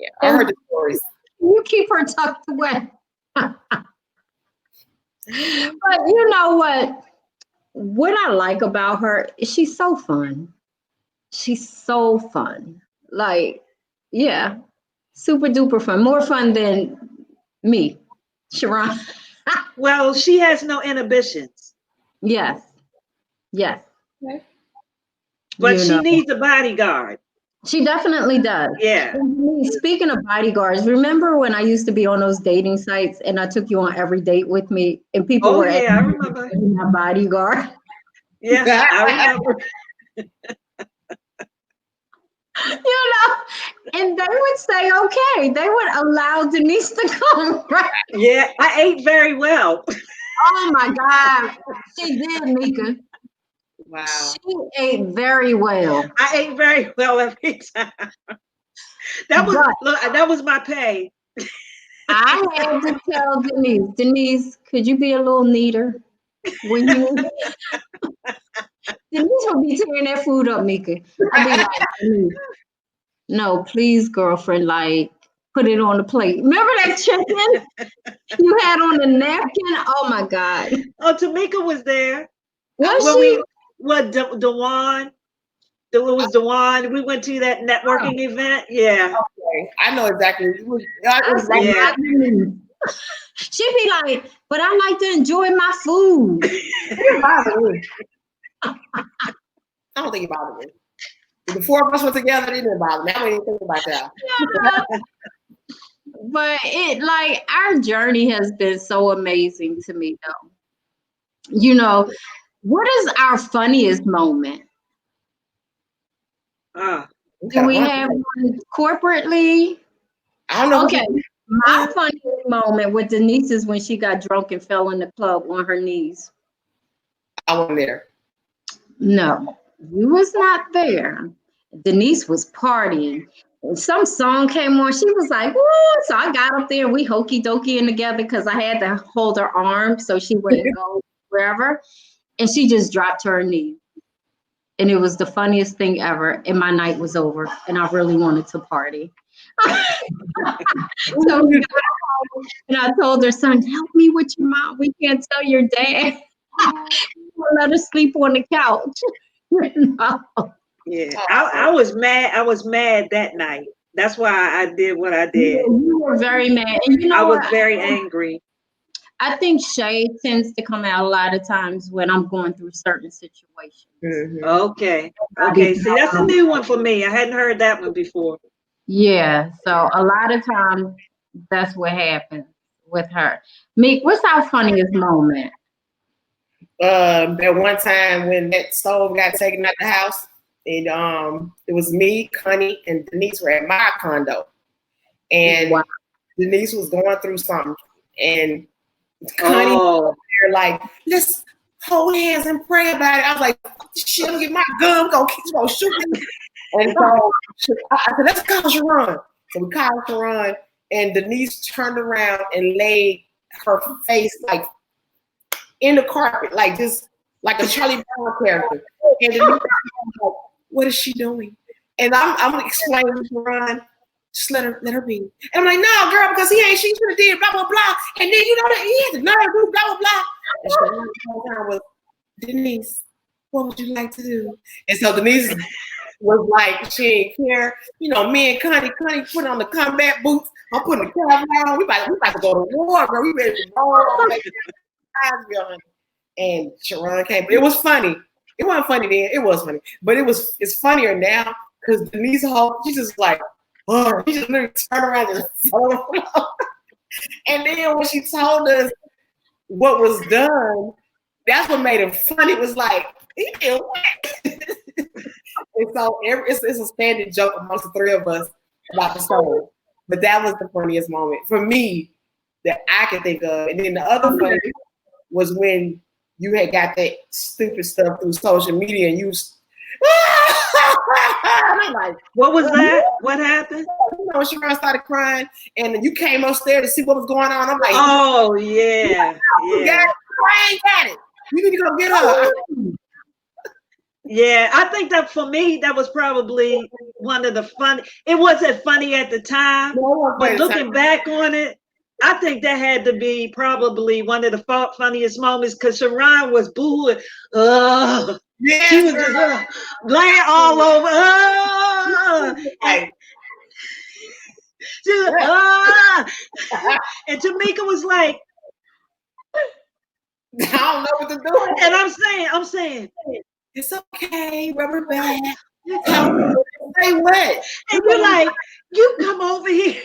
Yeah, I heard the stories. Can you keep her tucked away? But you know what? What I like about her is she's so fun. She's so fun. Like, yeah, super duper fun. More fun than me, Cheron. Well, she has no inhibitions. Yes. Yes. Okay. But she needs a bodyguard. She definitely does. Yeah. Speaking of bodyguards, remember when I used to be on those dating sites and I took you on every date with me and people were I remember. My bodyguard. Yeah, I remember. And they would say, okay, they would allow Denise to come. Right? Yeah, I ate very well. Oh my God. She did, Mika. Wow. She ate very well. I ate very well every time. That was my pay. I had to tell Denise, could you be a little neater when you Denise will be tearing that food up, Mika. I'll be like, no, please, girlfriend, like put it on the plate. Remember that chicken you had on the napkin? Oh my God. Oh, Tamika was there. Was she? Dewan. It was Dewan. We went to that networking event. Yeah. Okay. I know exactly. She'd be like, but I like to enjoy my food. I don't think it bothered me. The four of us were together, it didn't bother me. I didn't think about that. Yeah. But our journey has been so amazing to me, though. You know, what is our funniest moment? Do we have one corporately? I don't know. Okay. My funniest moment with Denise is when she got drunk and fell in the club on her knees. I wasn't there. No, you was not there. Denise was partying. And some song came on. She was like, woo. So I got up there and we hokey dokeying together because I had to hold her arm so she wouldn't go wherever. And she just dropped to her knee. And it was the funniest thing ever. And my night was over. And I really wanted to party. So and I told her, son, help me with your mom. We can't tell your dad. Let her sleep on the couch. Yeah, I was mad. I was mad that night. That's why I did what I did. You were very mad. And I was very angry. I think Shay tends to come out a lot of times when I'm going through certain situations. Mm-hmm. Okay. See, that's a new one for me. I hadn't heard that one before. Yeah. So a lot of times that's what happens with her. Meek, what's our funniest moment? That one time when that stove got taken out the house, and it was me, Connie, and Denise were at my condo, and Denise was going through something, and Connie was there like, let's hold hands and pray about it. I was like, shit, I'm gonna get my gun, I'm gonna shoot me. And so I said, let's call Cheron. So we called Cheron, and Denise turned around and laid her face like in the carpet, like just like a Charlie Brown character. And Denise was like, what is she doing? And I'm explaining to Cheron, just let her be. And I'm like, no, girl, because she should have did blah, blah, blah. And then you know that he had the nerve to do blah, blah, blah. And Cheron was, Denise, what would you like to do? And so Denise was like, she didn't care. You know, me and Connie put on the combat boots. I'm putting the cap on. We about to go to war, bro. We ready to roll. And Cheron came. But it was funny. It wasn't funny then. It was funny. But it's funnier now because Denise Hall, she's just like, oh, she just literally turned around and and then when she told us what was done, that's what made it funny. It was like, ew. And so it's a standing joke amongst the three of us about the soul. But that was the funniest moment for me that I can think of. And then the other funny was when you had got that stupid stuff through social media and you I'm like, what was that? What happened? You know, Cheron started crying and you came upstairs to see what was going on. I'm like, oh yeah. I ain't got it. You need to go get her. Yeah, I think that for me, that was probably one of the funny. It wasn't funny at the time, but looking back on it, I think that had to be probably one of the funniest moments because Cheron was booing. Yeah, she was just laying all over. And, she was, and Tamika was like, I don't know what to do. And I'm saying, it's okay, rubber band. Say what? And you're like, you come over here.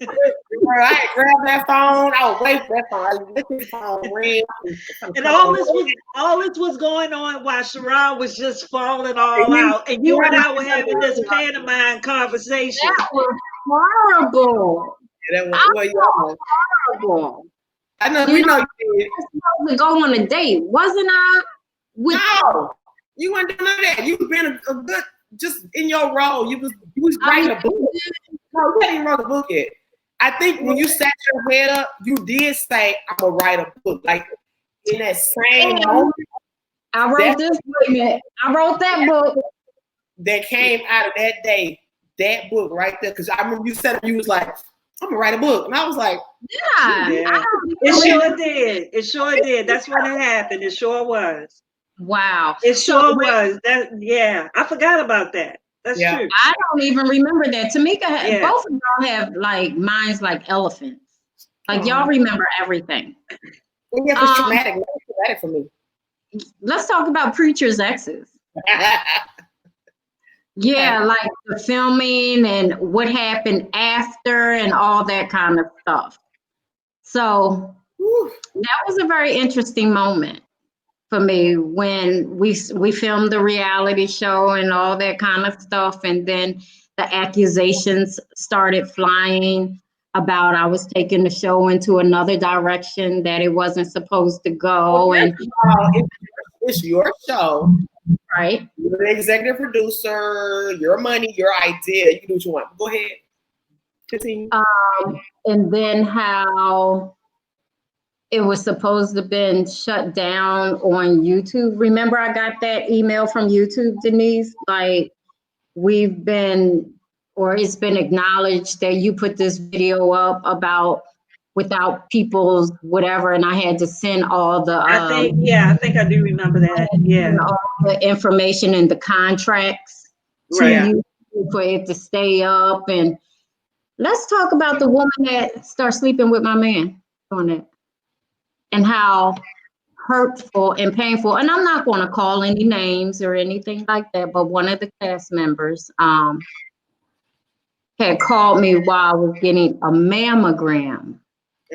Girl, I grabbed that phone. I was waiting for that phone. I let this phone ring. And all this was going on while Cheron was just falling all out. And you and I were having this pantomime conversation. That was horrible. Yeah, that was horrible. I know you know you did. I was supposed to go on a date, wasn't I? No, you weren't doing none of that. You was being a good, just in your role. You was writing a book. No, you hadn't even wrote a book yet. I think when you sat your head up, you did say, I'm gonna write a book. Like in that same moment. I wrote I wrote that book. That came out of that day, that book right there. Because I remember you said you was like, I'm gonna write a book. And I was like, yeah. It sure did. It sure did. That's when it happened. It sure was. Wow. It sure was. I forgot about that. That's true. I don't even remember that. Tamika, both of y'all have like minds like elephants. Like y'all remember everything. Yeah, it's traumatic. It's traumatic for me. Let's talk about Preacher's exes. Yeah, like the filming and what happened after and all that kind of stuff. So that was a very interesting moment for me when we filmed the reality show and all that kind of stuff. And then the accusations started flying about I was taking the show into another direction that it wasn't supposed to go. And it's your show. Right. You're the executive producer, your money, your idea. You can do what you want. Go ahead. Continue. And then how it was supposed to have been shut down on YouTube. Remember, I got that email from YouTube, Denise, like it's been acknowledged that you put this video up about without people's whatever, and I had to send all the I think I do remember that. Yeah. All the information and the contracts to you for it to stay up. And let's talk about the woman that started sleeping with my man on it and how hurtful and painful. And I'm not going to call any names or anything like that, but one of the cast members had called me while I was getting a mammogram.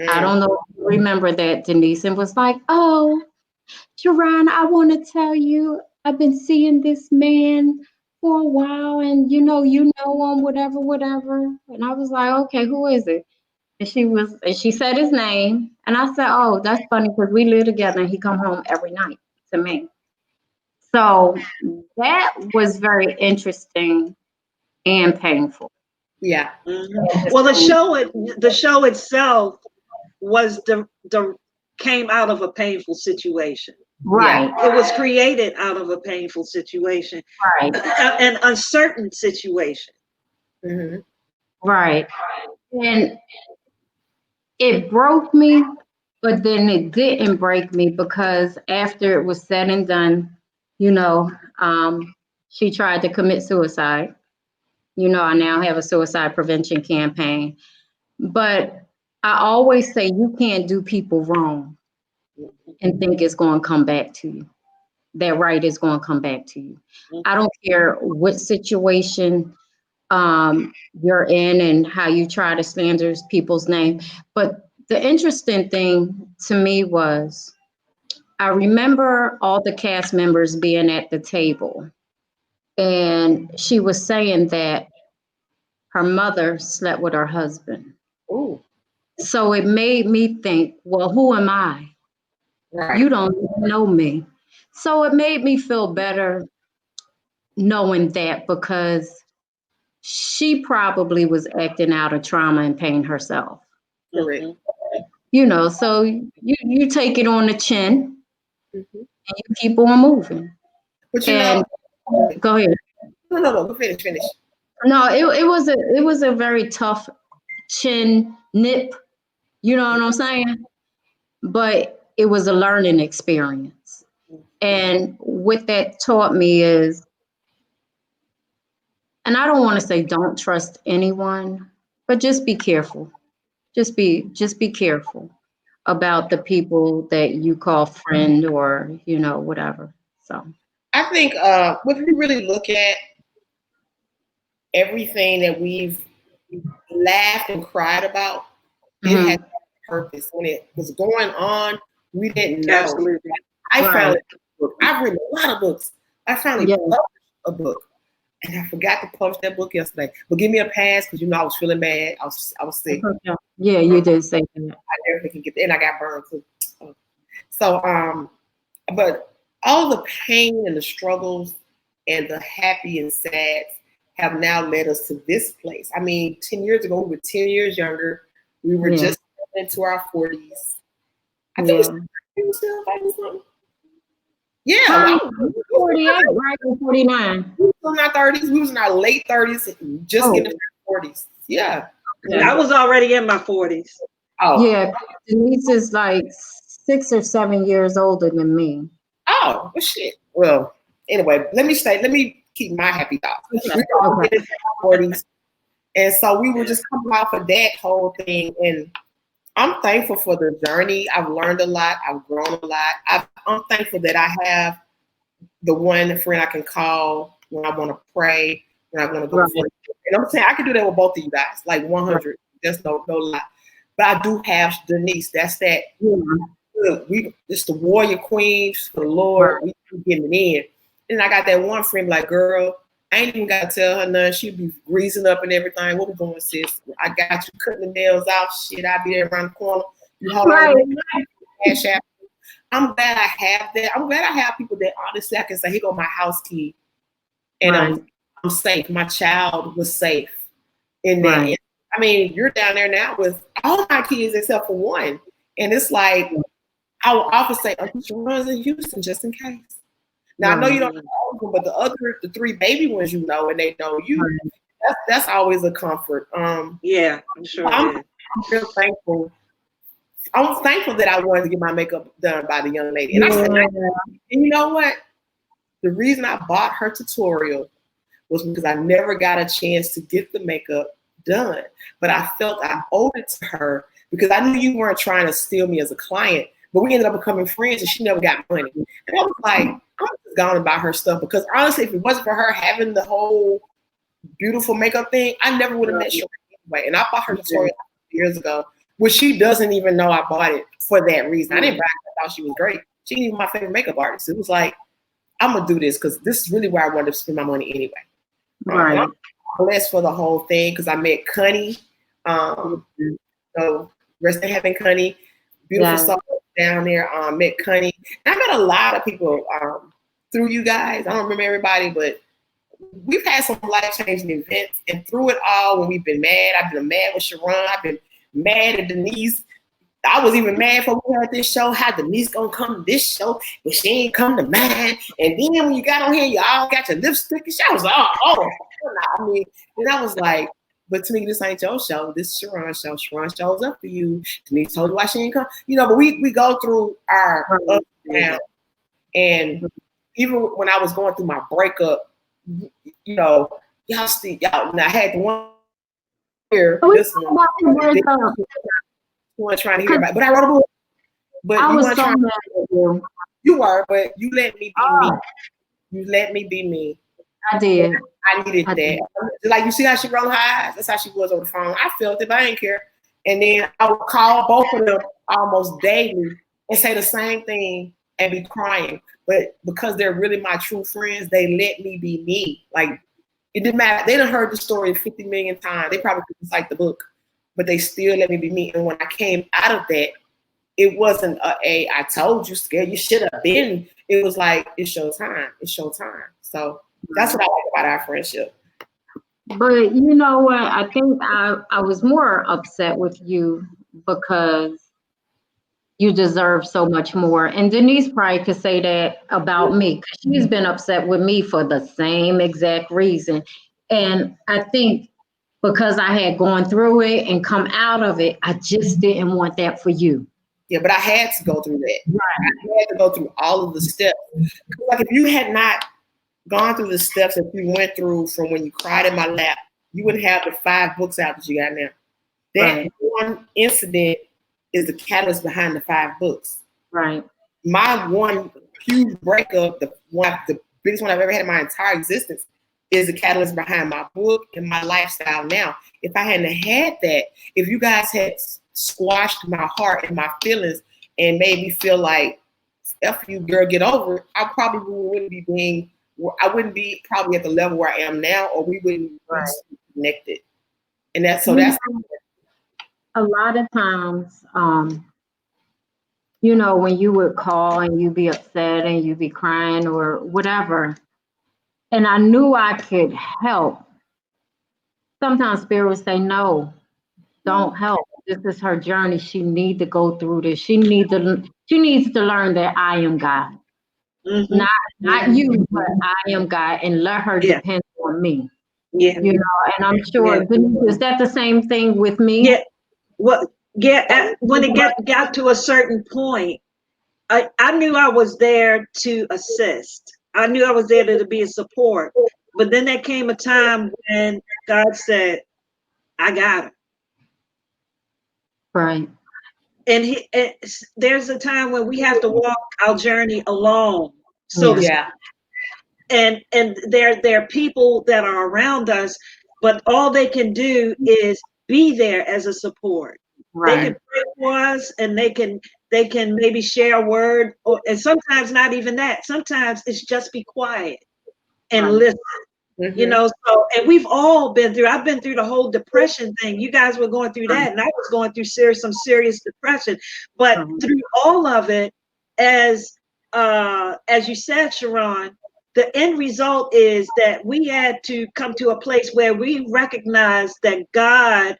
I don't know if you remember that, Denise, and was like, oh, Cheron, I want to tell you, I've been seeing this man for a while and you know him, whatever. And I was like, okay, who is it? And she said his name. And I said, oh, that's funny because we live together and he come home every night to me. So that was very interesting and painful. Yeah. Well, the show itself was the came out of a painful situation. Right. Yeah. It was created out of a painful situation, Right. an uncertain situation. Mm-hmm. Right. And it broke me, but then it didn't break me because after it was said and done, you know, she tried to commit suicide. You know, I now have a suicide prevention campaign. But I always say you can't do people wrong and think it's going to come back to you. That right is going to come back to you. I don't care what situation you're in and how you try to slander people's name. But the interesting thing to me was I remember all the cast members being at the table, and she was saying that her mother slept with her husband. Ooh. So it made me think, well, who am I? Right. You don't know me. So it made me feel better knowing that because she probably was acting out of trauma and pain herself. Correct. You know, so you take it on the chin Mm-hmm. and you keep on moving. But you And know, go ahead. no, go finish. No, it was a very tough chin nip. You know what I'm saying? But it was a learning experience. And what that taught me is, and I don't want to say don't trust anyone, but just be careful. Just be careful about the people that you call friend or, you know, whatever. So I think if you really look at everything that we've laughed and cried about, it has purpose. When it was going on, we didn't know. Absolutely. I found a book. I've written a lot of books. I finally published a book. And I forgot to publish that book yesterday. But give me a pass because you know I was feeling bad. I was sick. Yeah, you did say that. I definitely can get that. And I got burned too. So but all the pain and the struggles and the happy and sad have now led us to this place. I mean, 10 years ago, we were 10 years younger. We were just into our 40s. I think we were still fighting something. Yeah, 48, right? 49. We was in our 30s. We was in our late 30s, just getting into our 40s. Yeah. I was already in my 40s. Oh. Yeah, Denise is like 6 or 7 years older than me. Oh, well, shit. Well, anyway, let me keep my happy thoughts. We were all in our 40s. And so we were just coming off of that whole thing. And I'm thankful for the journey. I've learned a lot. I've grown a lot. I'm thankful that I have the one friend I can call when I want to pray, when I want to go. And I'm saying I can do that with both of you guys, like 100. There's no lie. But I do have Denise. That's that. We just the warrior queens for the Lord. We getting it in. And I got that one friend like, girl, I ain't even got to tell her nothing. She be greasing up and everything. What we going, sis? I got you cutting the nails off. Shit, I'll be there around the corner. You hold on. I'm glad I have that. I'm glad I have people that honestly I can say, here go my house key. And I'm safe. My child was safe in that. And, I mean, you're down there now with all my kids except for one. And it's like, I will often say, Uncle Cheron's in Houston just in case. Now I know you don't know them, but the three baby ones you know, and they know you. That's always a comfort. Yeah, I'm sure. I'm real thankful. I'm thankful that I wanted to get my makeup done by the young lady. And and you know what? The reason I bought her tutorial was because I never got a chance to get the makeup done. But I felt I owed it to her because I knew you weren't trying to steal me as a client. But we ended up becoming friends and she never got money. And I was like, I'm just gone about her stuff because honestly, if it wasn't for her having the whole beautiful makeup thing, I never would have met Cheron anyway. And I bought her tutorial years ago, which she doesn't even know I bought it for that reason. I didn't buy it. I thought she was great. She ain't even my favorite makeup artist. It was like, I'm going to do this because this is really where I wanted to spend my money anyway. I'm blessed for the whole thing because I met Cunny. So rest in heaven, Cunny. Beautiful soul. down there. Met Cunny. And I met a lot of people through you guys. I don't remember everybody, but we've had some life-changing events. And through it all, when we've been mad, I've been mad with Cheron. I've been mad at Denise. I was even mad for we had this show. How Denise gonna come to this show, but she ain't come to mine. And then when you got on here, you all got your lipstick and shit. I was like, oh. I mean, and I was like, but to me, this ain't your show. This is Cheron's show. Cheron shows up for you. Denise told you why she ain't come. You know, but we go through our ups and downs. And even when I was going through my breakup, you know, y'all, and I had the one here. This one trying to hear about it. But I wrote a book. But I you was weren't so trying mad at you. You were, but you let me be me. You let me be me. I did. I needed that. Like you see how she rolled her eyes? That's how she was over the phone. I felt it, but I didn't care. And then I would call both of them almost daily and say the same thing and be crying. But because they're really my true friends, they let me be me. Like it didn't matter. They done heard the story 50 million times. They probably couldn't cite the book, but they still let me be me. And when I came out of that, it wasn't I told you, scared you should have been. It was like, it's your time. It's your time. So that's what I like about our friendship. But you know what? I think I was more upset with you because you deserve so much more. And Denise probably could say that about me because she's been upset with me for the same exact reason. And I think because I had gone through it and come out of it, I just didn't want that for you. Yeah, but I had to go through that. Right. I had to go through all of the steps. Like if you had not gone through the steps that you went through from when you cried in my lap, you wouldn't have the 5 books out that you got now. That one incident is the catalyst behind the 5 books. Right. My one huge breakup, the biggest one I've ever had in my entire existence, is the catalyst behind my book and my lifestyle now. If I hadn't had that, if you guys had squashed my heart and my feelings and made me feel like, F you, girl, get over it, I probably wouldn't be probably at the level where I am now, or we wouldn't be connected. And that's a lot of times, you know, when you would call and you'd be upset and you'd be crying or whatever, and I knew I could help. Sometimes Spirit would say, no, don't help. This is her journey. She needs to go through this. She needs to learn that I am God. Mm-hmm. Not you, but I am God, and let her depend on me. Yeah. You know, and I'm sure, is that the same thing with me? Yeah. Well, yeah, when it got to a certain point, I knew I was there to assist. I knew I was there to be a support. But then there came a time when God said, I got her. Right. And there's a time when we have to walk our journey alone. So and there are people that are around us, but all they can do is be there as a support. Right. They can pray for us, and they can maybe share a word, and sometimes not even that. Sometimes it's just be quiet and listen. Mm-hmm. You know, so, and we've all been through, I've been through the whole depression thing. You guys were going through that, and I was going through some serious depression. But through all of it, as you said, Cheron, the end result is that we had to come to a place where we recognized that God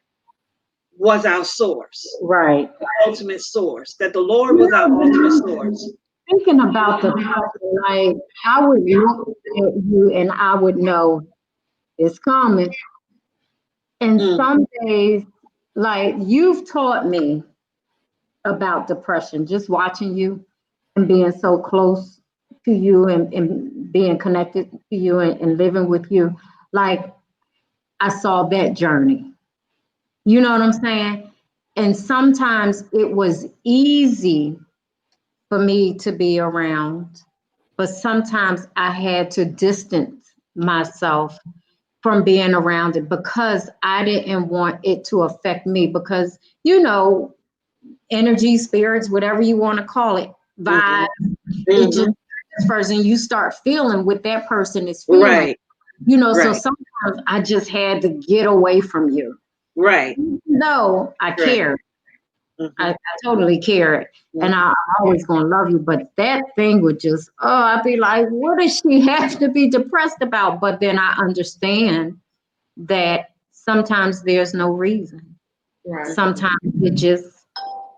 was our source. Right. The ultimate source, that the Lord was our ultimate source. Thinking about the person, like I would look at you and I would know it's coming. And some days, like you've taught me about depression, just watching you and being so close to you and being connected to you and living with you. Like I saw that journey. You know what I'm saying? And sometimes it was easy for me to be around, but sometimes I had to distance myself from being around it because I didn't want it to affect me because, you know, energy, spirits, whatever you want to call it, vibes, it just this person, you start feeling what that person is feeling. Right. You know, so sometimes I just had to get away from you. Right. No, I cared. I totally care. And I'm always going to love you. But that thing would just, I'd be like, what does she have to be depressed about? But then I understand that sometimes there's no reason. Right. Sometimes it just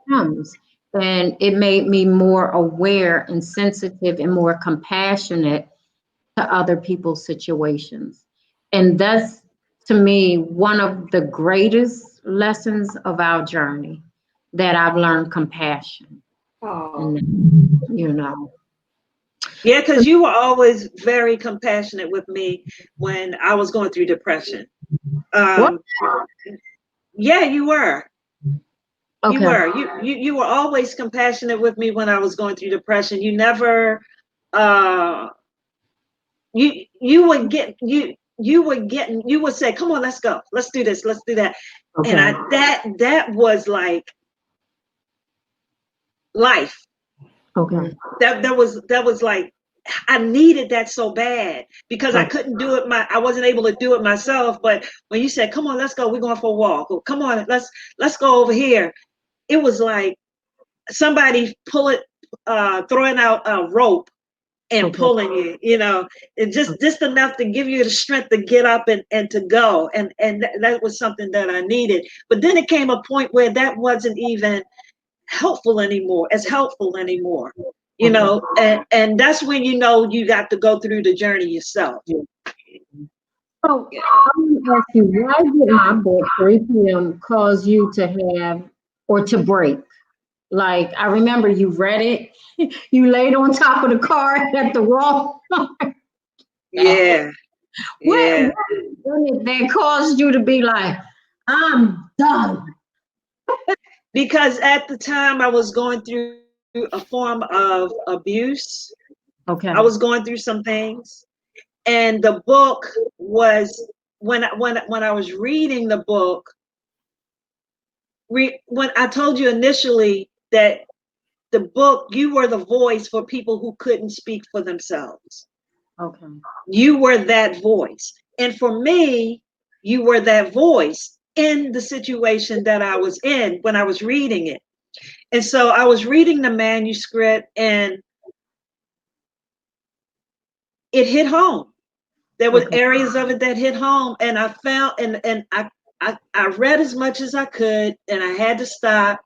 comes. And it made me more aware and sensitive and more compassionate to other people's situations. And that's, to me, one of the greatest lessons of our journey, that I've learned compassion. Oh. And, you know. Yeah, because you were always very compassionate with me when I was going through depression. What? Yeah, you were. You Okay. were. You were always compassionate with me when I was going through depression. You never uh you would get you would say, come on, let's go, let's do this, let's do that. And Okay. that was like life. Okay. That was like, I needed that so bad because I Okay. couldn't do it I wasn't able to do it myself. But when you said, come on, let's go, we're going for a walk, or come on, let's go over here, it was like somebody throwing out a rope and Okay. pulling you, it just enough to give you the strength to get up and to go. And that was something that I needed. But then it came a point where that wasn't even helpful anymore, Okay. and that's when you got to go through the journey yourself. So I'm gonna ask you, why did my book 3 p.m. cause you to have or to break? Like, I remember you read it, you laid on top of the car at the wall. Yeah, yeah. What is it that caused you to be like, I'm done? Because at the time I was going through a form of abuse. Okay. I was going through some things, and the book was, when I was reading the book, when I told you initially that the book, you were the voice for people who couldn't speak for themselves. Okay. You were that voice. And for me, you were that voice in the situation that I was in when I was reading it. And so I was reading the manuscript, and it hit home. There were Okay. areas of it that hit home, and I found, and I read as much as I could, and I had to stop.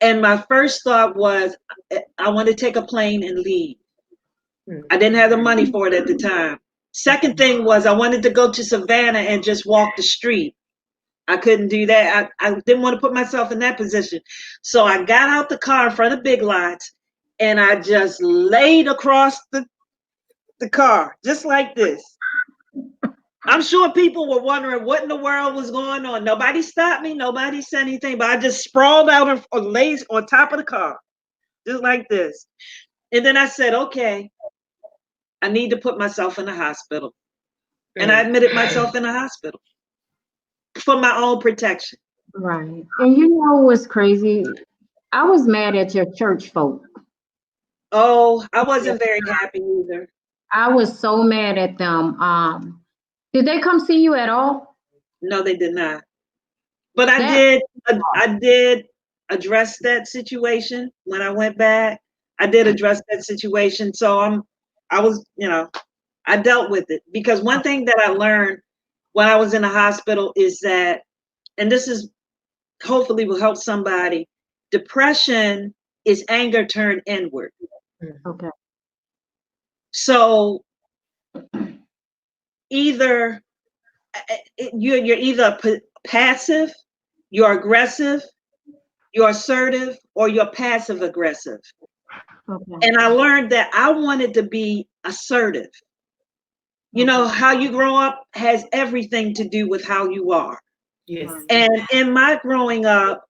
And my first thought was, I want to take a plane and leave. I didn't have the money for it at the time. Second thing was, I wanted to go to Savannah and just walk the street. I couldn't do that. I didn't want to put myself in that position. So I got out the car in front of Big Lots, and I just laid across the car, just like this. I'm sure people were wondering what in the world was going on. Nobody stopped me. Nobody said anything, but I just sprawled out or laid on top of the car, just like this. And then I said, okay, I need to put myself in the hospital. And I admitted myself in the hospital for my own protection. Right. And you know what's crazy? I was mad at your church folk. Oh, I wasn't very happy either. I was so mad at them. Did they come see you at all? No, they did not. But I That did address that situation when I went back. I did address that situation. So I was, I dealt with it, because one thing that I learned when I was in the hospital is that, and this is hopefully will help somebody, depression is anger turned inward. okay. So either you're either passive, you're aggressive, you're assertive, or you're passive aggressive. Okay. And I learned that I wanted to be assertive. You know, how you grow up has everything to do with how you are. Yes. And in my growing up,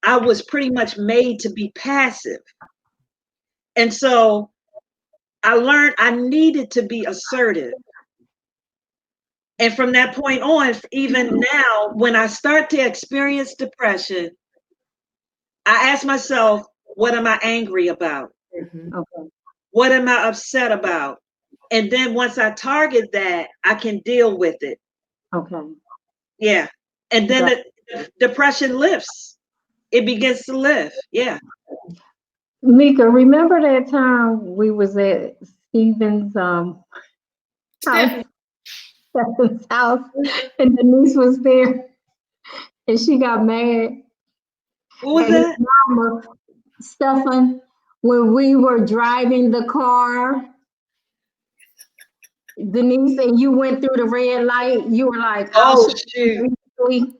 I was pretty much made to be passive. And so I learned I needed to be assertive. And from that point on, even now, when I start to experience depression, I ask myself, what am I angry about? Okay. What am I upset about? And then once I target that, I can deal with it. Okay. Yeah. And then Got the depression lifts. it begins to live. Yeah. Mika, remember that time we was at Stephen's house, Stephanie, Stephen's house, and Denise was there, and she got mad What was at his that? mama, Stephen, when we were driving the car. Denise, and you went through the red light. You were like, "I'll Oh shoot shoot. you," basically,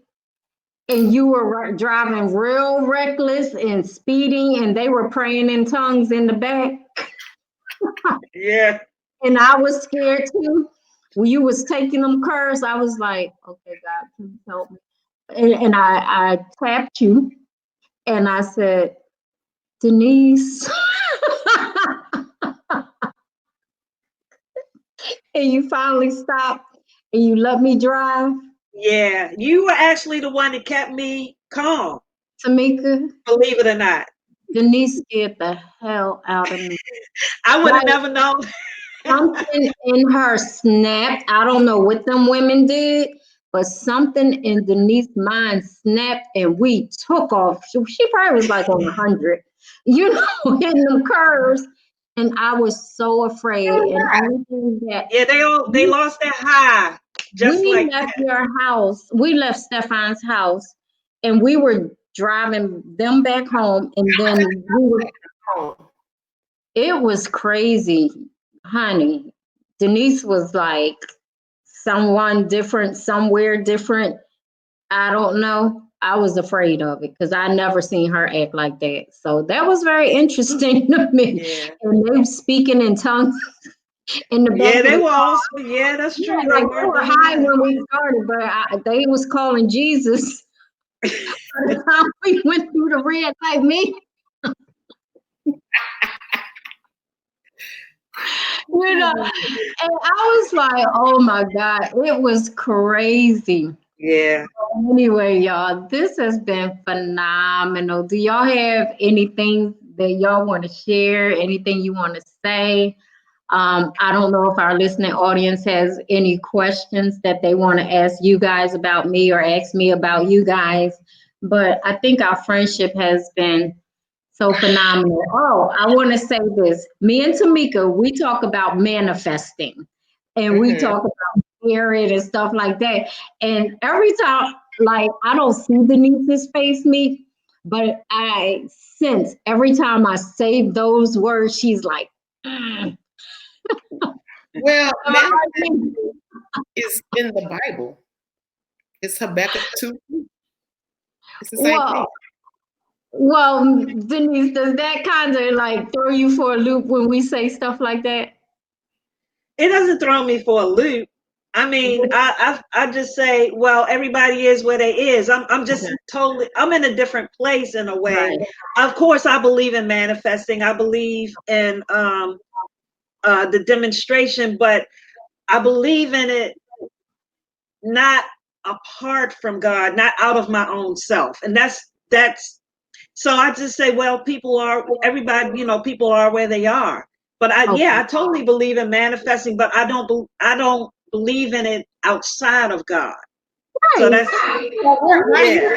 and you were driving real reckless and speeding, and they were praying in tongues in the back. Yeah. And I was scared too. When you was taking them curves, I was like, "Okay, God, please help me." And I tapped you, and I said, "Denise," and you finally stopped, and you let me drive. Yeah. You were actually the one that kept me calm, Tamika, believe it or not. Denise scared the hell out of me. I would have Like never known. something in her snapped. I don't know what them women did, but something in Denise's mind snapped and we took off. She probably was like on 100, you know, hitting them curves. And I was so afraid. And only thing that Yeah, they we, lost their high just we like left that. your house, we left Stefan's house, and we were driving them back home. And then we were, oh, it was crazy, honey. Denise was like someone different, somewhere different. I don't know. I was afraid of it because I never seen her act like that. So that was very interesting to me. Yeah. And they speaking in tongues in the back Yeah, of they the were car. all yeah, that's Yeah, true. They like they were were doing high that. when we started, but they was calling Jesus by the time we went through the red light. Me, you know, and I was like, oh my God, it was crazy. Yeah. Anyway, y'all, this has been phenomenal. Do y'all have anything that y'all want to share? Anything you want to say? I don't know if our listening audience has any questions that they want to ask you guys about me or ask me about you guys, but I think our friendship has been so phenomenal. Oh, I want to say this. Me and Tamika, we talk about manifesting and we mhm. talk about spirit and stuff like that. And every time, like, I don't see Denise's face, me, but I sense every time I say those words, she's like, "Mm." Well, Am I manifest right? is in the Bible. It's Habakkuk 2. It's the same thing. Well, well, Denise, does that kind of like throw you for a loop when we say stuff like that? It doesn't throw me for a loop. I mean, I just say, well, everybody is where they is. I'm just totally I'm in a different place in a way. Right. Of course, I believe in manifesting. I believe in the demonstration, but I believe in it not apart from God, not out of my own self. And that's so I just say, well, people are everybody, people are where they are. But Okay. I totally believe in manifesting, but I don't believe in it outside of God. So Right. that's Well, yeah.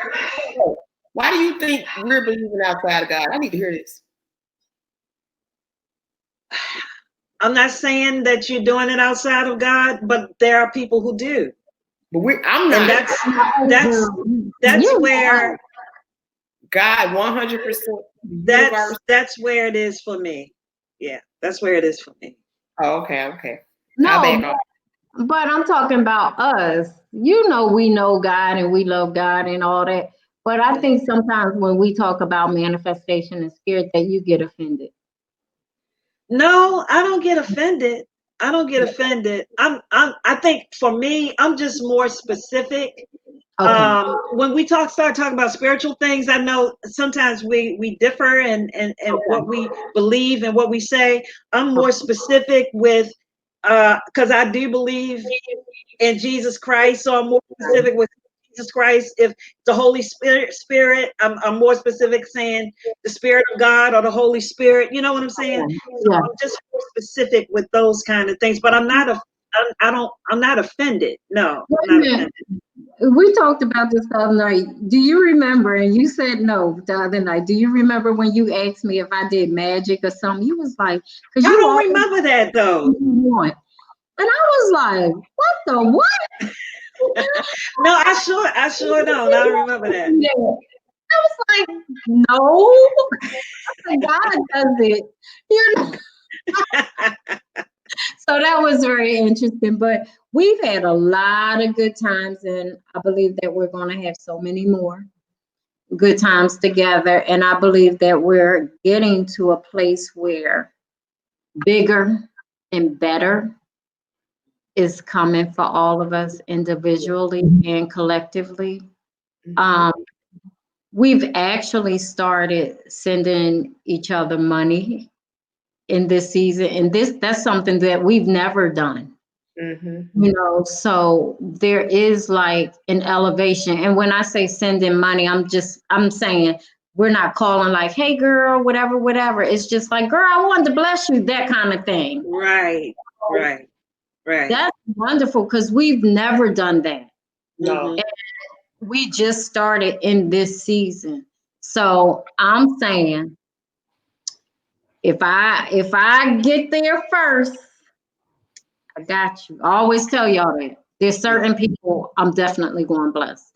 why do you think we're believing outside of God? I need to hear this. I'm not saying that you're doing it outside of God, but there are people who do. But I'm And not. that's You where God 100% universe. that's where it is for me. Yeah, that's where it is for me. Oh, okay. I'll no, back off. but I'm talking about us. You know, we know God and we love God and all that. But I think sometimes when we talk about manifestation and spirit, that you get offended. No, I don't get offended. I don't get offended. I think for me, I'm just more specific. Okay. When we start talking about spiritual things, I know sometimes we differ and what we believe and what we say. I'm more specific with because I do believe in Jesus Christ, so I'm more specific with Jesus Christ. If the Holy Spirit, I'm more specific saying the Spirit of God or the Holy Spirit. You know what I'm saying? So Yeah. I'm just more specific with those kind of things. But I'm not I'm not offended. No, Wait I'm a not minute. offended. We talked about this the other night. Do you remember? And you said no the other night. Do you remember when you asked me if I did magic or something? You was like, because I you don't always remember that though. want. And I was like, what the what? No, I sure don't. I remember that. Yeah. I was like, no. God does it. You know? So that was very interesting. But we've had a lot of good times, and I believe that we're going to have so many more good times together. And I believe that we're getting to a place where bigger and better is coming for all of us individually and collectively. Um, we've actually started sending each other money in this season, and that's something that we've never done. So there is like an elevation. And when I say sending money, I'm saying we're not calling like, hey girl, whatever. It's just like, girl, I wanted to bless you, that kind of thing. Right. That's wonderful because we've never done that. No. And we just started in this season. So I'm saying if I get there first, I got you. I always tell y'all that. There's certain people I'm definitely going to bless.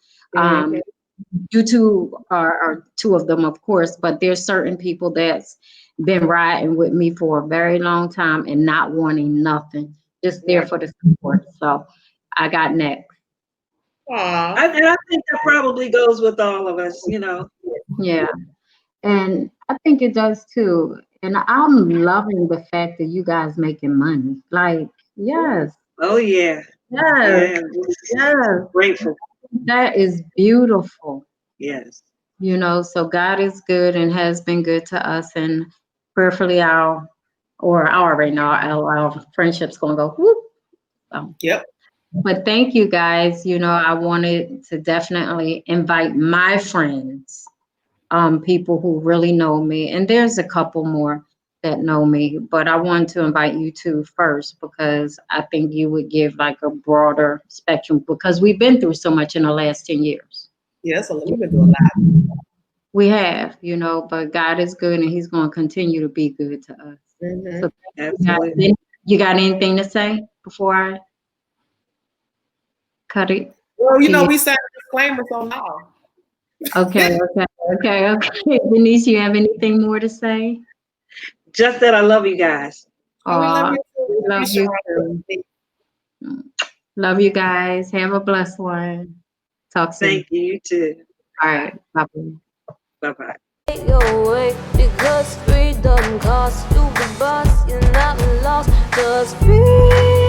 You two are two of them, of course, but there's certain people that's been riding with me for a very long time and not wanting nothing, just there for the support. So I got next. And I think that probably goes with all of us, Yeah. And I think it does too. And I'm loving the fact that you guys making money. Like, yes. Oh yeah. Yes. Yes. Grateful. That is beautiful. Yes. So God is good and has been good to us, and prayerfully I already know our friendship's gonna go whoop. So. Yep. But thank you guys. I wanted to definitely invite my friends, people who really know me, and there's a couple more that know me, but I wanted to invite you two first because I think you would give like a broader spectrum because we've been through so much in the last 10 years. Yes, we've been doing a lot. We have, but God is good and he's going to continue to be good to us. So you got anything to say before I cut it? Well, we said a disclaimer, so now. Okay. Denise, you have anything more to say? Just that I love you guys. Oh, we love you too. Love you guys. Have a blessed one. Talk soon. Thank you. You too. All right. Bye-bye. Bye-bye. Your way, because freedom costs you the bus. You're not lost, just free.